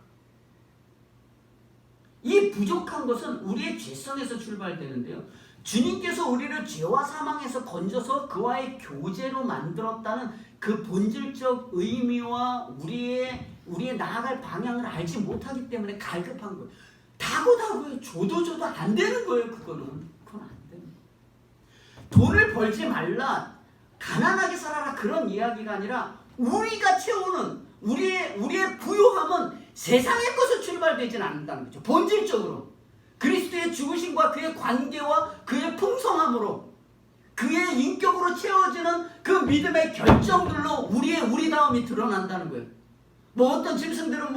이 부족한 것은 우리의 죄성에서 출발되는데요. 주님께서 우리를 죄와 사망에서 건져서 그와의 교제로 만들었다는 그 본질적 의미와 우리의 나아갈 방향을 알지 못하기 때문에 갈급한 거예요. 다고다고요. 줘도 안 되는 거예요. 그건 안 되는 거예요. 돈을 벌지 말라, 가난하게 살아라 그런 이야기가 아니라 우리가 채우는 우리의 부요함은 세상의 것을 출발되지는 않는다는 거죠. 본질적으로. 그리스도의 죽으심과 그의 관계와 그의 풍성함으로 그의 인격으로 채워지는 그 믿음의 결정들로 우리다움이 드러난다는 거예요. 뭐 어떤 짐승들은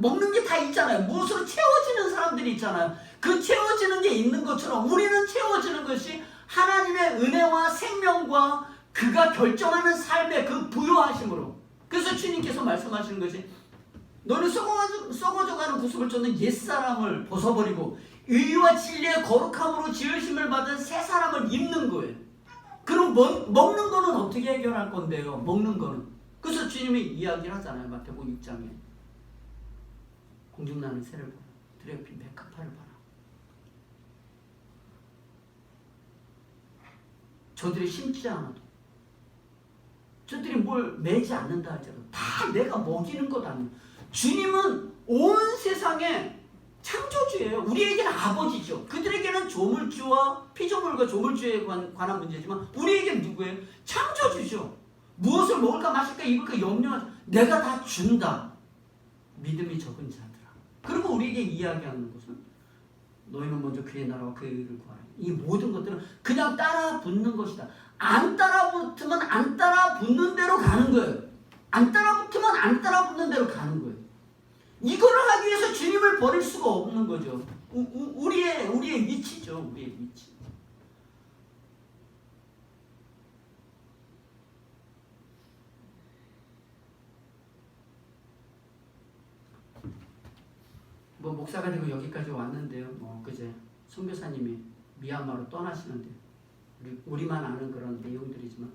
먹는 게 다 있잖아요. 무엇으로 채워지는 사람들이 있잖아요. 그 채워지는 게 있는 것처럼 우리는 채워지는 것이 하나님의 은혜와 생명과 그가 결정하는 삶의 그 부요하심으로. 그래서 주님께서 말씀하시는 것이 너는 썩어져가는 구습을 쫓는 옛사람을 벗어버리고 의와 진리의 거룩함으로 지으심을 받은 새 사람을 입는 거예요. 그럼 먹는 거는 어떻게 해결할 건데요? 먹는 거는. 그래서 주님이 이야기를 하잖아요. 마태복음 6장에 공중나는 새를 봐라. 들에 핀 백합화를 봐라. 저들이 심지 않아도, 저들이 뭘 매지 않는다 할지라도 다 내가 먹이는 것 아니에요. 주님은 온 세상의 창조주예요. 우리에게는 아버지죠. 그들에게는 조물주와 피조물과 조물주에 관한 문제지만 우리에게는 누구예요? 창조주죠. 무엇을 먹을까 마실까 입을까 염려, 내가 다 준다. 믿음이 적은 자들아. 그리고 우리에게 이야기하는 것은 너희는 먼저 그의 나라와 그의 의를 구하라. 이 모든 것들은 그냥 따라 붙는 것이다. 안 따라 붙으면 안 따라 붙는 대로 가는 거예요. 안 따라 붙으면 안 따라 붙는 대로 가는 거예요. 이거를 하기 위해서 주님을 버릴 수가 없는 거죠. 우리의 위치죠. 우리의 위치. 뭐 목사가 되고 여기까지 왔는데요. 그제 선교사님이 미얀마로 떠나시는데 우리만 아는 그런 내용들이지만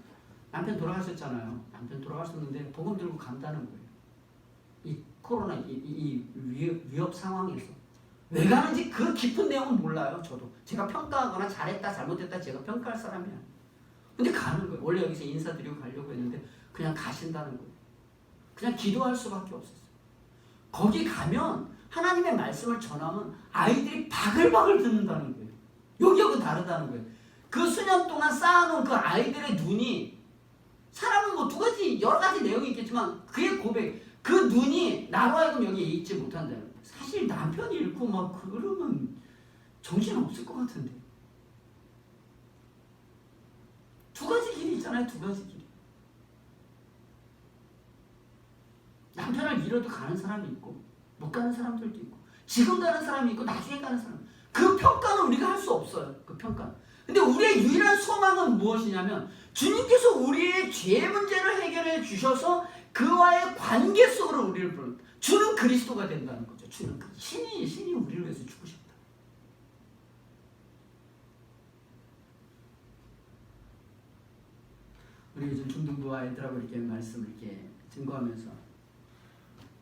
남편 돌아가셨잖아요. 남편 돌아가셨는데 복음 들고 간다는 거예요. 이 코로나 이 위협 상황에서 왜 가는지 그 깊은 내용은 몰라요. 저도 제가 평가하거나 잘했다 잘못했다 제가 평가할 사람이 아니에요. 근데 가는 거예요. 원래 여기서 인사드리고 가려고 했는데 그냥 가신다는 거예요. 그냥 기도할 수밖에 없었어요. 거기 가면 하나님의 말씀을 전하면 아이들이 바글바글 듣는다는 거예요. 여기하고 다르다는 거예요. 그 수년 동안 쌓아놓은 그 아이들의 눈이, 사람은 뭐 두 가지 여러 가지 내용이 있겠지만 그의 고백, 그 눈이 나로 하여금 여기에 있지 못한다는 거예요. 사실 남편이 읽고 막 그러면 정신 없을 것 같은데. 두 가지 길이 있잖아요. 두 가지 길. 남편을 잃어도 가는 사람이 있고 못 가는 사람들도 있고 지금 가는 사람이 있고 나중에 가는 사람. 그 평가는 우리가 할 수 없어요. 그 평가. 근데 우리의 유일한 소망은 무엇이냐면 주님께서 우리의 죄 문제를 해결해 주셔서 그와의 관계 속으로 우리를 부르는, 주는 그리스도가 된다는 거죠. 주는 신이 우리를 위해서 죽으셨다. 우리 요즘 중등부 아이들하고 이렇게 말씀을 이렇게 증거하면서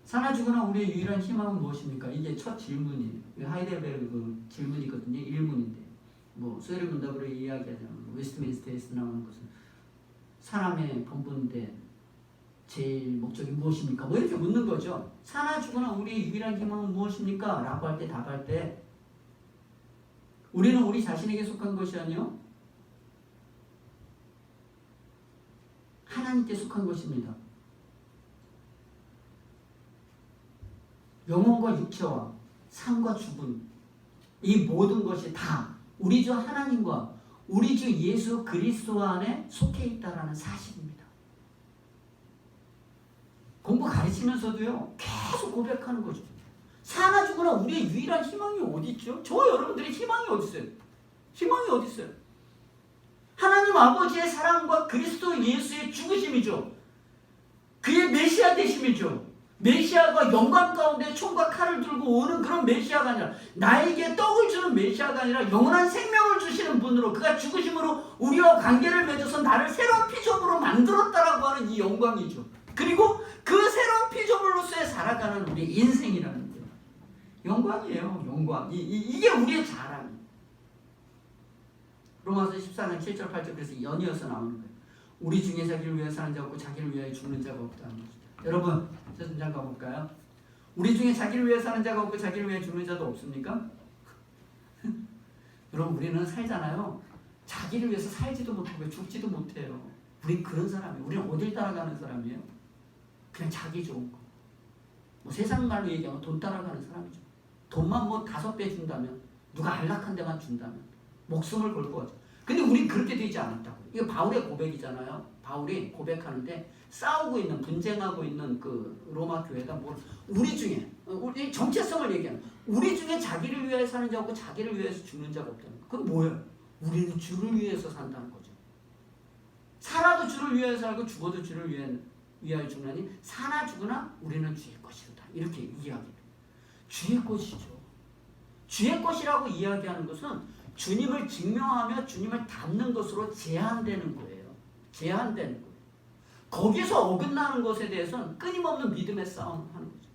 사나 죽으나 우리의 유일한 희망은 무엇입니까? 이게 첫 질문이에요. 하이델베르그 질문이거든요. 1문인데 뭐 소요리 문답으로 이야기하자면 웨스트민스터에서 나오는 것은 사람의 본분된 제일 목적이 무엇입니까? 뭐 이렇게 묻는 거죠. 사나 죽으나 우리의 유일한 희망은 무엇입니까? 라고 할 때 답할 때 우리는 우리 자신에게 속한 것이 아니요 하나님께 속한 것입니다. 영혼과 육체와 삶과 죽음, 이 모든 것이 다 우리 주 하나님과 우리 주 예수 그리스도 안에 속해 있다라는 사실입니다. 공부 가르치면서도요 계속 고백하는 거죠. 사나 죽으나 우리의 유일한 희망이 어디 있죠? 저 여러분들의 희망이 어디 있어요? 희망이 어디 있어요? 하나님 아버지의 사랑과 그리스도 예수의 죽으심이죠. 그의 메시아 되심이죠. 메시아가 영광 가운데 총과 칼을 들고 오는 그런 메시아가 아니라 나에게 떡을 주는 메시아가 아니라 영원한 생명을 주시는 분으로 그가 죽으심으로 우리와 관계를 맺어서 나를 새로운 피조물로 만들었다라고 하는 이 영광이죠. 그리고 그 새로운 피조물로서의 살아가는 우리 인생이라는 거예요. 영광이에요. 영광. 이게 우리의 자랑이에요. 로마서 14장 7절 8절 그래서 연이어서 나오는 거예요. 우리 중에 자기를 위해 사는 자 없고 자기를 위하여 죽는 자가 없다는 거죠. 여러분 저좀 가볼까요? 우리 중에 자기를 위해 사는 자가 없고 자기를 위해 죽는 자도 없습니까? 여러분 우리는 살잖아요. 자기를 위해서 살지도 못하고 죽지도 못해요. 우린 그런 사람이에요. 우리는 어딜 따라가는 사람이에요? 그냥 자기 좋은 거. 뭐 세상 말로 얘기하면 돈 따라가는 사람이죠. 돈만 뭐 5배 준다면, 누가 안락한 데만 준다면 목숨을 걸고 하죠. 근데 우린 그렇게 되지 않았다고. 이거 바울의 고백이잖아요. 바울이 고백하는데 싸우고 있는, 분쟁하고 있는 그 로마 교회가 뭐 우리 중에, 우리 정체성을 얘기하는, 우리 중에 자기를 위해 사는 자 없고 자기를 위해서 죽는 자가 없다는 거. 그건 뭐예요? 우리는 주를 위해서 산다는 거죠. 살아도 주를 위하여 살고 죽어도 주를 위하여 죽나니 사나 죽으나 우리는 주의 것이로다. 이렇게 이야기합니다. 주의 것이죠. 주의 것이라고 이야기하는 것은 주님을 증명하며 주님을 닮는 것으로 제한되는 거예요. 제한되는 거예요. 거기서 어긋나는 것에 대해서는 끊임없는 믿음의 싸움을 하는 거죠.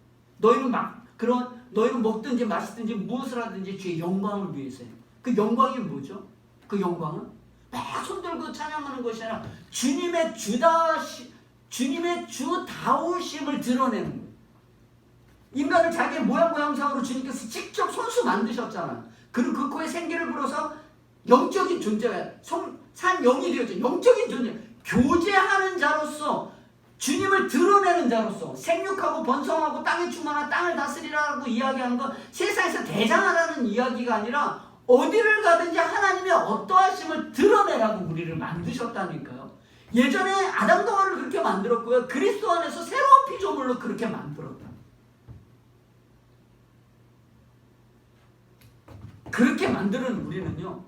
너희는 먹든지 마시든지 무엇을 하든지 주의 영광을 위해서 해요. 그 영광이 뭐죠? 그 영광은 막 손들고 찬양하는 것이 아니라 주님의 주다우심을 드러내는 거예요. 인간을 자기의 모양상으로 주님께서 직접 손수 만드셨잖아. 그리고 그 코에 생기를 불어서 영적인 존재가 산 영이 되었죠. 영적인 존재, 교제하는 자로서 주님을 드러내는 자로서 생육하고 번성하고 땅에 충만한 땅을 다스리라고 이야기하는 건 세상에서 대장하라는 이야기가 아니라 어디를 가든지 하나님의 어떠하심을 드러내라고 우리를 만드셨다니까요. 예전에 아담과 하와를 그렇게 만들었고요. 그리스도 안에서 새로운 피조물로 그렇게 만들었다. 그렇게 만드는 우리는요,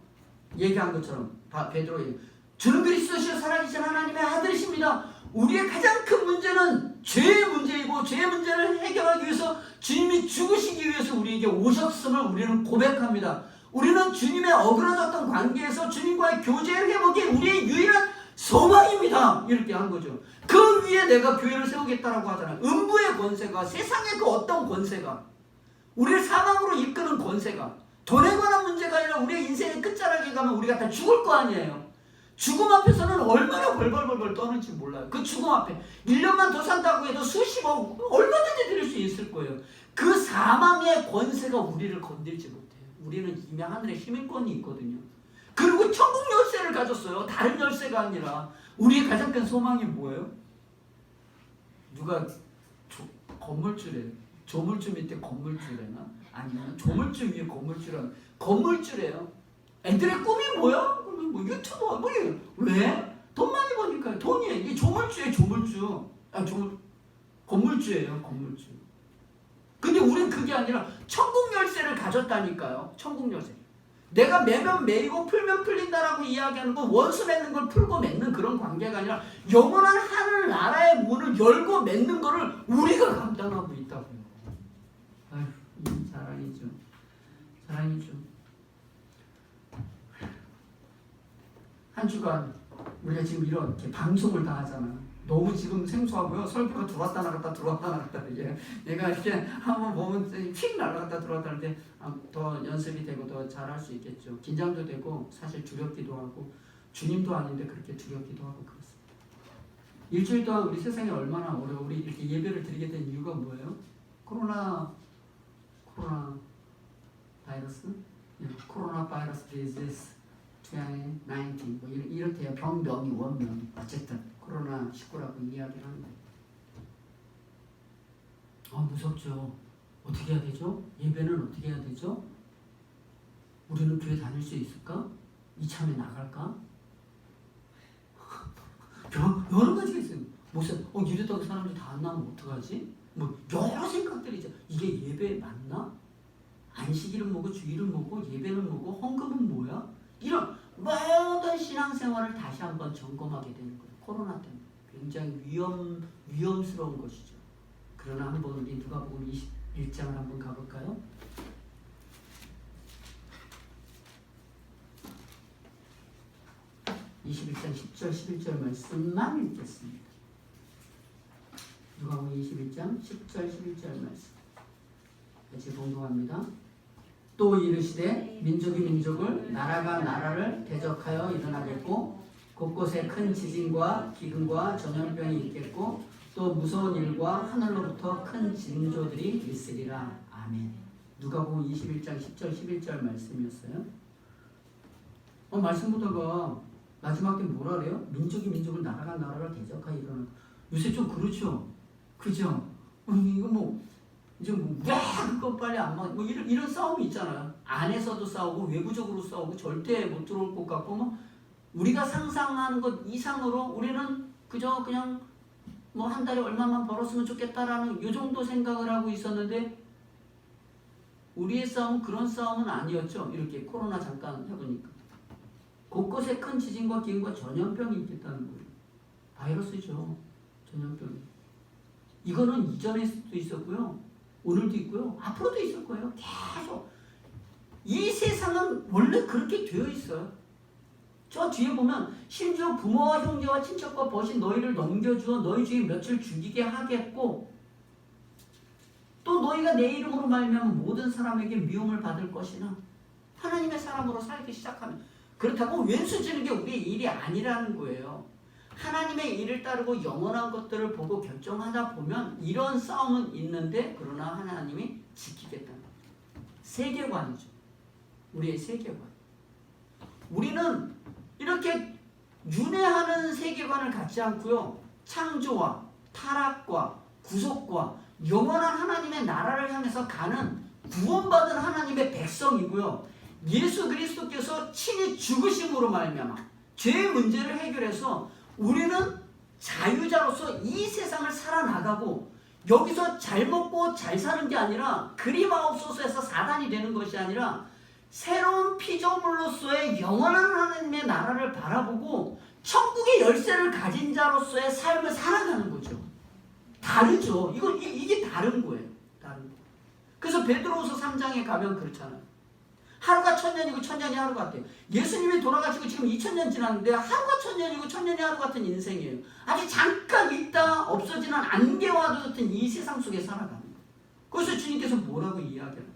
얘기한 것처럼 베드로 얘기, 주는 그리스도시요 살아계신 하나님의 아들이십니다. 우리의 가장 큰 문제는 죄의 문제이고 죄의 문제를 해결하기 위해서 주님이 죽으시기 위해서 우리에게 오셨음을 우리는 고백합니다. 우리는 주님의 어그러졌던 관계에서 주님과의 교제를 회복이 우리의 유일한 소망입니다. 이렇게 한 거죠. 그 위에 내가 교회를 세우겠다라고 하잖아요. 음부의 권세가, 세상의 그 어떤 권세가, 우리를 사망으로 이끄는 권세가, 돈에 관한 문제가 아니라 우리의 인생의 끝자락에 가면 우리가 다 죽을 거 아니에요. 죽음 앞에서는 얼마나 벌벌벌 떠는지 몰라요. 그 죽음 앞에 1년만 더 산다고 해도 수십억 얼마든지 드릴 수 있을 거예요. 그 사망의 권세가 우리를 건들지 못해요. 우리는 이미 하늘에 시민권이 있거든요. 그리고 천국 열쇠를 가졌어요. 다른 열쇠가 아니라. 우리의 가장 큰 소망이 뭐예요? 누가 건물주래. 조물주 밑에 건물주래나? 아니면 조물주 위에 건물주라는 건물주래요. 애들의 꿈이 뭐야? 뭐 유튜버 뭐 이게 왜? 돈 많이 버니까요. 돈이에요. 이게 조물주예요. 조물주. 건물주예요. 건물주. 근데 우린 그게 아니라 천국 열쇠를 가졌다니까요. 천국 열쇠. 내가 매면 매이고 풀면 풀린다라고 이야기하는 건 원수 맺는 걸 풀고 맺는 그런 관계가 아니라 영원한 하늘 나라의 문을 열고 맺는 거를 우리가 감당하고 있다고요. 아휴, 사랑이죠. 사랑이죠. 한 주간 우리가 지금 이렇게 방송을 다 하잖아. 너무 지금 생소하고요. 설교가 들어왔다 나갔다 들어왔다 나갔다. 얘가 이렇게 한번 보면 휙 날아갔다 들어왔다 하는데 더 연습이 되고 더 잘할 수 있겠죠. 긴장도 되고 사실 두렵기도 하고 주님도 아닌데 그렇게 두렵기도 하고 그렇습니다. 일주일 동안 우리 세상이 얼마나 어려워. 우리 이렇게 예배를 드리게 된 이유가 뭐예요? 코로나 바이러스? 코로나 바이러스 디지스 19 뭐 이렇게 병명이 원명이 어쨌든 코로나 19라고 이야기를 하는 거예요. 무섭죠. 어떻게 해야 되죠? 예배는 어떻게 해야 되죠? 우리는 교회 다닐 수 있을까? 이참에 나갈까? 여러 가지가 있어요. 목사, 이랬다고 사람들이 다 안 나오면 어떡하지? 뭐 여러 생각들이 있죠. 이게 예배 맞나? 안식일은 뭐고 주일은 뭐고 예배는 뭐고 헌금은 뭐야? 이런 모든 신앙생활을 다시 한번 점검하게 되는 거예요. 코로나 때문에 굉장히 위험스러운 것이죠. 그러나 한번 우리 누가복음 21장을 한번 가볼까요? 21장 10절 11절 말씀만 읽겠습니다. 누가복음 21장 10절 11절 말씀 같이 봉독합니다. 또 이르시되 민족이 민족을 나라가 나라를 대적하여 일어나겠고 곳곳에 큰 지진과 기근과 전염병이 있겠고 또 무서운 일과 하늘로부터 큰 징조들이 있으리라. 아멘. 누가복음 21장 10절 11절 말씀이었어요. 말씀 보다가 마지막에 뭐라 그래요? 민족이 민족을 나라가 나라를 대적하여 일어나. 요새 좀 그렇죠? 그죠? 이거 이제 왜 그거 빨리 안 막, 이런 싸움이 있잖아요. 안에서도 싸우고 외부적으로 싸우고 절대 못 들어올 것 같고 우리가 상상하는 것 이상으로 우리는 그저 그냥 한 달에 얼마만 벌었으면 좋겠다라는 이 정도 생각을 하고 있었는데 우리의 싸움은 그런 싸움은 아니었죠. 이렇게 코로나 잠깐 해보니까 곳곳에 큰 지진과 기근과 전염병이 있겠다는 거예요. 바이러스죠. 전염병이. 이거는 이전에도 있었고요. 오늘도 있고요. 앞으로도 있을 거예요. 계속. 이 세상은 원래 그렇게 되어 있어요. 저 뒤에 보면 심지어 부모와 형제와 친척과 벗이 너희를 넘겨주어 너희 중에 며칠 죽이게 하겠고 또 너희가 내 이름으로 말미암아 모든 사람에게 미움을 받을 것이나 하나님의 사람으로 살기 시작하면 그렇다고 왼수 지는 게 우리의 일이 아니라는 거예요. 하나님의 일을 따르고 영원한 것들을 보고 결정하다 보면 이런 싸움은 있는데 그러나 하나님이 지키겠다는 거죠. 세계관이죠. 우리의 세계관. 우리는 이렇게 윤회하는 세계관을 갖지 않고요. 창조와 타락과 구속과 영원한 하나님의 나라를 향해서 가는 구원받은 하나님의 백성이고요. 예수 그리스도께서 친히 죽으심으로 말미암아 죄의 문제를 해결해서 우리는 자유자로서 이 세상을 살아나가고 여기서 잘 먹고 잘 사는 게 아니라 그리마옵소서에서 사단이 되는 것이 아니라 새로운 피조물로서의 영원한 하나님의 나라를 바라보고 천국의 열쇠를 가진 자로서의 삶을 살아가는 거죠. 다르죠. 이게 다른 거예요. 다른 거. 그래서 베드로후서 3장에 가면 그렇잖아요. 하루가 1000년이고 1000년이 하루 같아요. 예수님이 돌아가시고 지금 2000년 지났는데 하루가 1000년이고 1000년이 하루 같은 인생이에요. 아주 잠깐 있다 없어지는 안개와 같은 이 세상 속에 살아가는 거예요. 그래서 주님께서 뭐라고 이야기하는 거예요?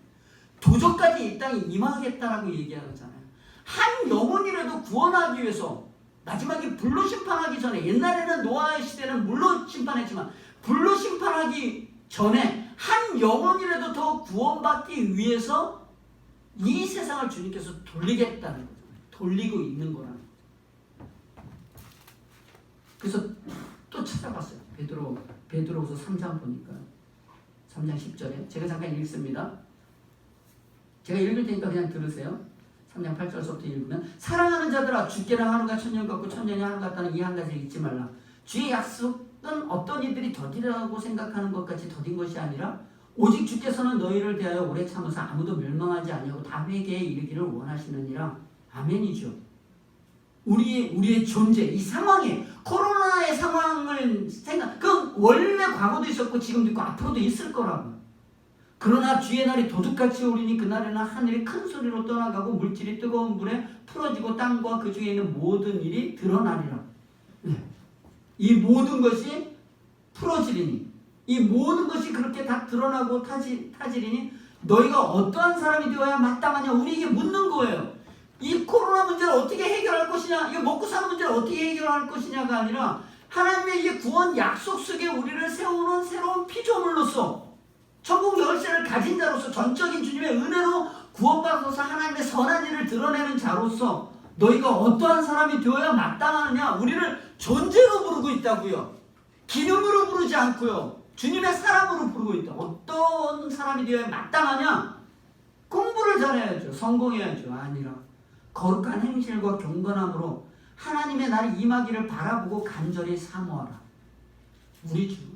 도적까지 이 땅에 임하겠다라고 얘기하잖아요. 한 영혼이라도 구원하기 위해서 마지막에 불로 심판하기 전에 옛날에는 노아의 시대는 물로 심판했지만 불로 심판하기 전에 한 영혼이라도 더 구원받기 위해서 이 세상을 주님께서 돌리겠다는 거죠. 돌리고 있는 거라는 거죠. 그래서 또 찾아봤어요. 베드로후서 3장 보니까 3장 10절에 제가 잠깐 읽습니다. 제가 읽을 테니까 그냥 들으세요. 3장 8절서부터 읽으면 사랑하는 자들아 주께는 하루가 1000년 같고 1000년이 하루 같다는 이 한 가지를 잊지 말라. 주의 약속은 어떤 이들이 더디라고 생각하는 것 같이 더딘 것이 아니라 오직 주께서는 너희를 대하여 오래 참으사 아무도 멸망하지 아니하고 다 회개에 이르기를 원하시느니라. 아멘이죠. 우리의 존재, 이 상황에 코로나의 상황을 그 원래 과거도 있었고 지금도 있고 앞으로도 있을 거라고. 그러나 주의 날이 도둑같이 오리니 그날에는 하늘이 큰 소리로 떠나가고 물질이 뜨거운 물에 풀어지고 땅과 그 중에 있는 모든 일이 드러나리라. 이 모든 것이 풀어지리니 이 모든 것이 그렇게 다 드러나고 타지리니 너희가 어떠한 사람이 되어야 마땅하냐 우리에게 묻는 거예요. 이 코로나 문제를 어떻게 해결할 것이냐, 이거 먹고 사는 문제를 어떻게 해결할 것이냐가 아니라 하나님의 이 구원 약속 속에 우리를 세우는 새로운 피조물로서 천국 열쇠를 가진 자로서 전적인 주님의 은혜로 구원받아서 하나님의 선한 일을 드러내는 자로서 너희가 어떠한 사람이 되어야 마땅하느냐, 우리를 존재로 부르고 있다고요. 기능으로 부르지 않고요. 주님의 사람으로 부르고 있다. 어떤 사람이 되어야 마땅하냐? 공부를 잘해야죠. 성공해야죠. 아니라 거룩한 행실과 경건함으로 하나님의 날이 임하기를 바라보고 간절히 사모하라. 우리 주.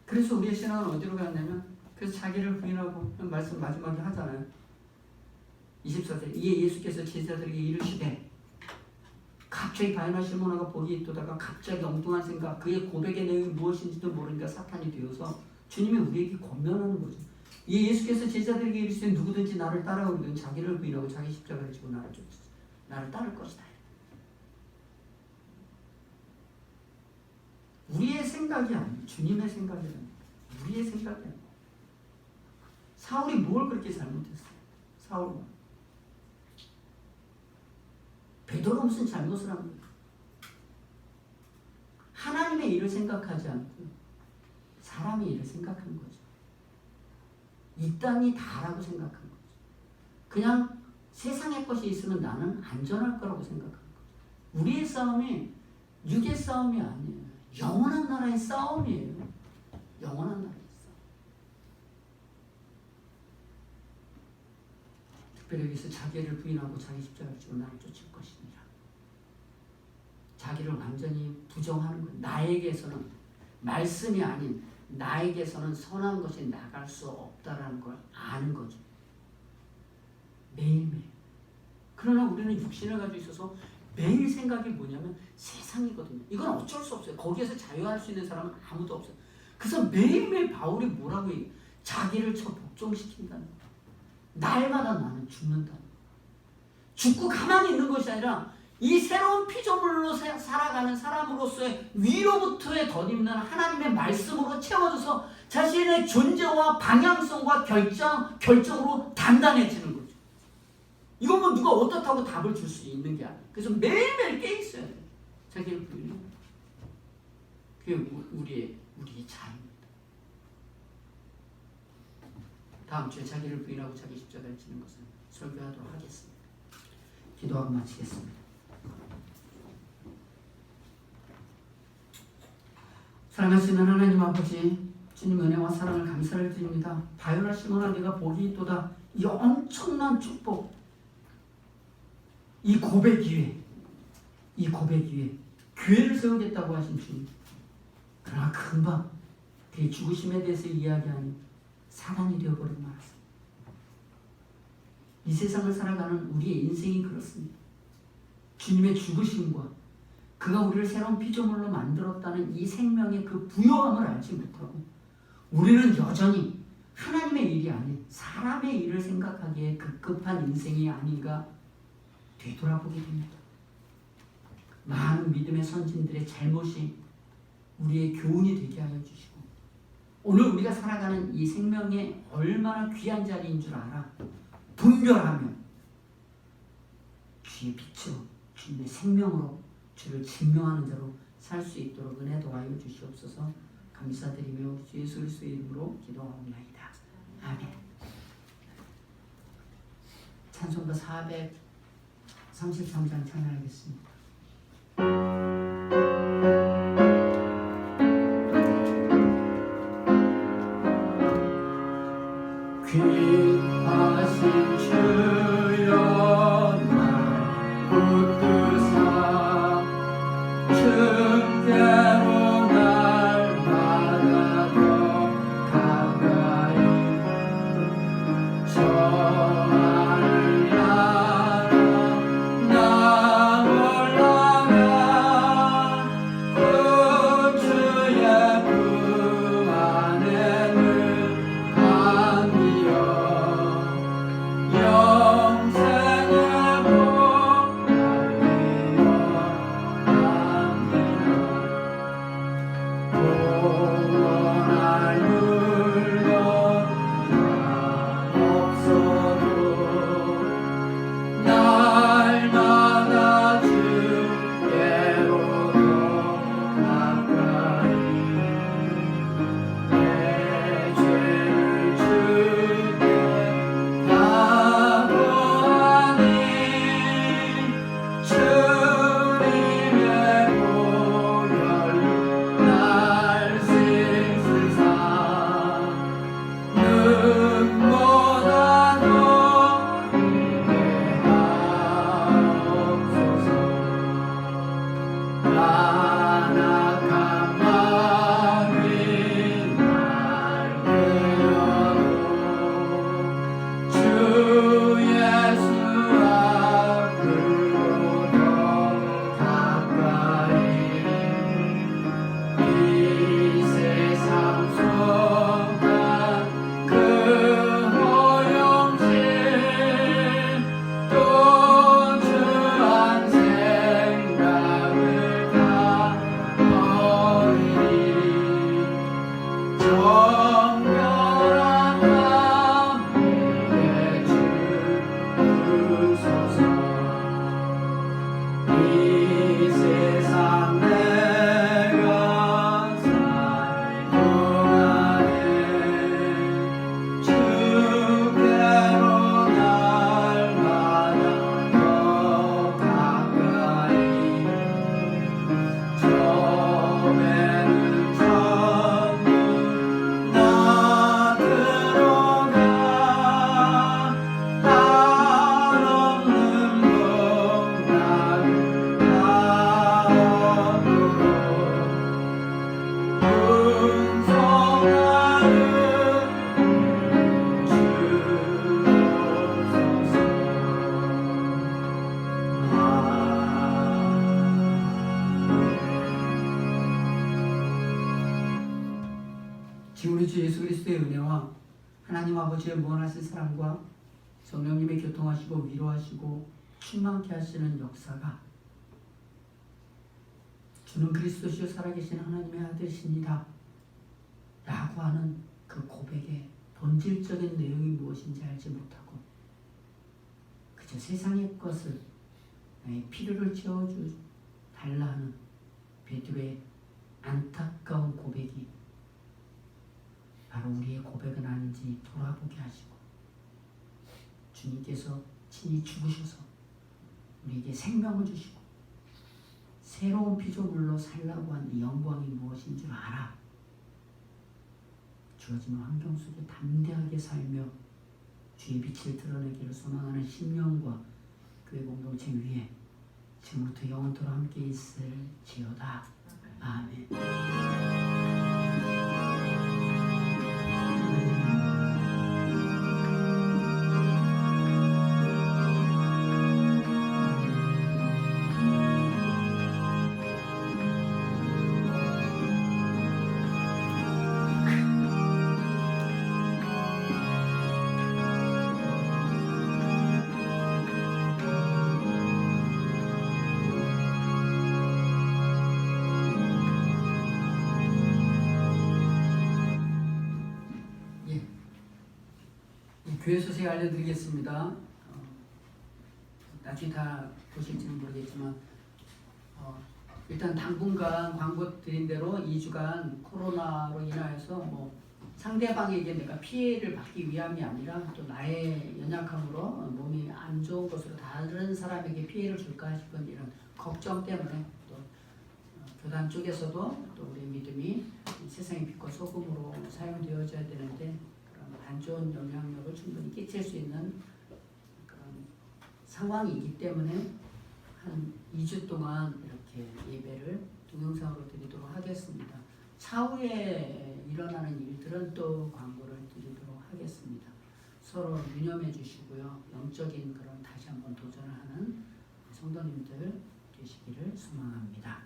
그래서 우리의 신앙은 어디로 갔냐면, 그래서 자기를 부인하고 말씀 마지막에 하잖아요. 24절 이에 예수께서 제자들에게 이르시되, 갑자기 바요나 시모나가 복이 있도다가 갑자기 엉뚱한 생각, 그의 고백의 내용이 무엇인지도 모르니까 사탄이 되어서 주님이 우리에게 권면하는 거죠. 이에 예수께서 제자들에게 이르시되 누구든지 나를 따라오려면 자기를 부인하고 자기 십자가를 지고 나를 따를 것이다. 우리의 생각이 아니에요. 주님의 생각이 아니에요. 우리의 생각이 아니에요. 사울이 뭘 그렇게 잘못했어요? 사울은 베드로가 무슨 잘못을 한 거예요? 하나님의 일을 생각하지 않고 사람의 일을 생각한 거죠. 이 땅이 다라고 생각한 거죠. 그냥 세상의 것이 있으면 나는 안전할 거라고 생각한 거죠. 우리의 싸움이 육의 싸움이 아니에요. 영원한 나라의 싸움이에요. 영원한 나라의 싸움. 특별히 여기서 자기를 부인하고 자기 십자가를 지고 나를 쫓을 것이니라. 자기를 완전히 부정하는 거예요. 나에게서는 말씀이 아닌 나에게서는 선한 것이 나갈 수 없다라는 걸 아는 거죠. 매일매일. 그러나 우리는 육신을 가지고 있어서 매일 생각이 뭐냐면 세상이거든요. 이건 어쩔 수 없어요. 거기에서 자유할 수 있는 사람은 아무도 없어요. 그래서 매일매일 바울이 뭐라고 얘기해요? 자기를 복종시킨다는 거예요. 날마다 나는 죽는다는 거예요. 죽고 가만히 있는 것이 아니라 이 새로운 피조물로 살아가는 살아가는 사람으로서의 위로부터의 덧입는 하나님의 말씀으로 채워져서 자신의 존재와 방향성과 결정으로 단단해지는 거죠. 이건 뭐 누가 어떻다고 답을 줄 수 있는 게 아니에요. 그래서 매일매일 깨 있어야 돼요. 자기를 부인하고. 그게 우리의 자입니다. 다음 주에 자기를 부인하고 자기 십자가를 지는 것을 설교하도록 하겠습니다. 기도하고 마치겠습니다. 사랑하시는 하나님 아버지, 주님 은혜와 사랑을 감사를 드립니다. 바요나 시몬아 네가 복이 있도다. 이 엄청난 축복, 이 고백 위에 교회를 세우겠다고 하신 주님, 그러나 금방 그의 죽으심에 대해서 이야기하니 사단이 되어버리고 말았습니다. 이 세상을 살아가는 우리의 인생이 그렇습니다. 주님의 죽으심과 그가 우리를 새로운 피조물로 만들었다는 이 생명의 그 부요함을 알지 못하고 우리는 여전히 하나님의 일이 아닌 사람의 일을 생각하기에 급급한 인생이 아닌가 되돌아보게 됩니다. 많은 믿음의 선진들의 잘못이 우리의 교훈이 되게 하여 주시고 오늘 우리가 살아가는 이 생명이 얼마나 귀한 자리인 줄 알아 분별하며 주의 빛으로 주님의 생명으로 주를 증명하는 자로 살 수 있도록 은혜 도와여 주시옵소서. 감사드리며 우리 주 예수 그리스도의 이름으로 기도하옵나이다. 아멘. 찬송가 433장 찬양하겠습니다. 귀하신 주여 날 붙드사 주께로 날마다 더 가까이 저 하늘 나라 나 올라가 그 주의 품 안에는 안기어 영생의 복 동원할 물건 다 없어도 날마다 주께로 더 가까이 내 죄를 주께 다 고하니 주님의 보혈로 날 씻으사 눈보다 더 크게 하옵소서. 안악한 마음이 날 깨어도 주 예수 앞으로 더 가까이 이 세상 속한 그 허영심 또 주한 생각을 다 버리니 정결한 마음 내게 주소서. 이 세상 내가 살 동안에 주께로 날마다 더 가까이 처음에는 천국 나 들어가 한없는 복락을 하도록 풍성하는 주옵소서. 우리 주 예수 그리스도의 은혜와 하나님 아버지의 무한하신 사랑과 성령님의 교통하시고 위로하시고 충만케 하시는 역사가 주는 그리스도시요 살아계신 하나님의 아들이십니다 라고 하는 그 고백의 본질적인 내용이 무엇인지 알지 못하고 그저 세상의 것을 나의 필요를 채워주 달라 하는 베드로의 안타까운 고백이 바로 우리의 고백은 아닌지 돌아보게 하시고 주님께서 친히 죽으셔서 우리에게 생명을 주시고 새로운 피조물로 살라고 한 이 영광이 무엇인 줄 알아 주어진 환경 속에 담대하게 살며 주의 빛을 드러내기를 소망하는 심령과 교회 공동체 위에 지금부터 영원토록 함께 있을지어다. 아멘. 교회 소식 알려드리겠습니다. 나중에 다 보실지는 모르겠지만 일단 당분간 광고 드린 대로 2주간 코로나로 인하여서 상대방에게 내가 피해를 받기 위함이 아니라 또 나의 연약함으로 몸이 안 좋은 것으로 다른 사람에게 피해를 줄까 싶은 이런 걱정 때문에 또 교단 쪽에서도 또 우리 믿음이 세상의 빛과 소금으로 사용되어져야 되는데 안 좋은 영향력을 충분히 끼칠 수 있는 그런 상황이기 때문에 한 2주 동안 이렇게 예배를 동영상으로 드리도록 하겠습니다. 차후에 일어나는 일들은 또 광고를 드리도록 하겠습니다. 서로 유념해 주시고요. 영적인 그런 다시 한번 도전을 하는 성도님들 되시기를 소망합니다.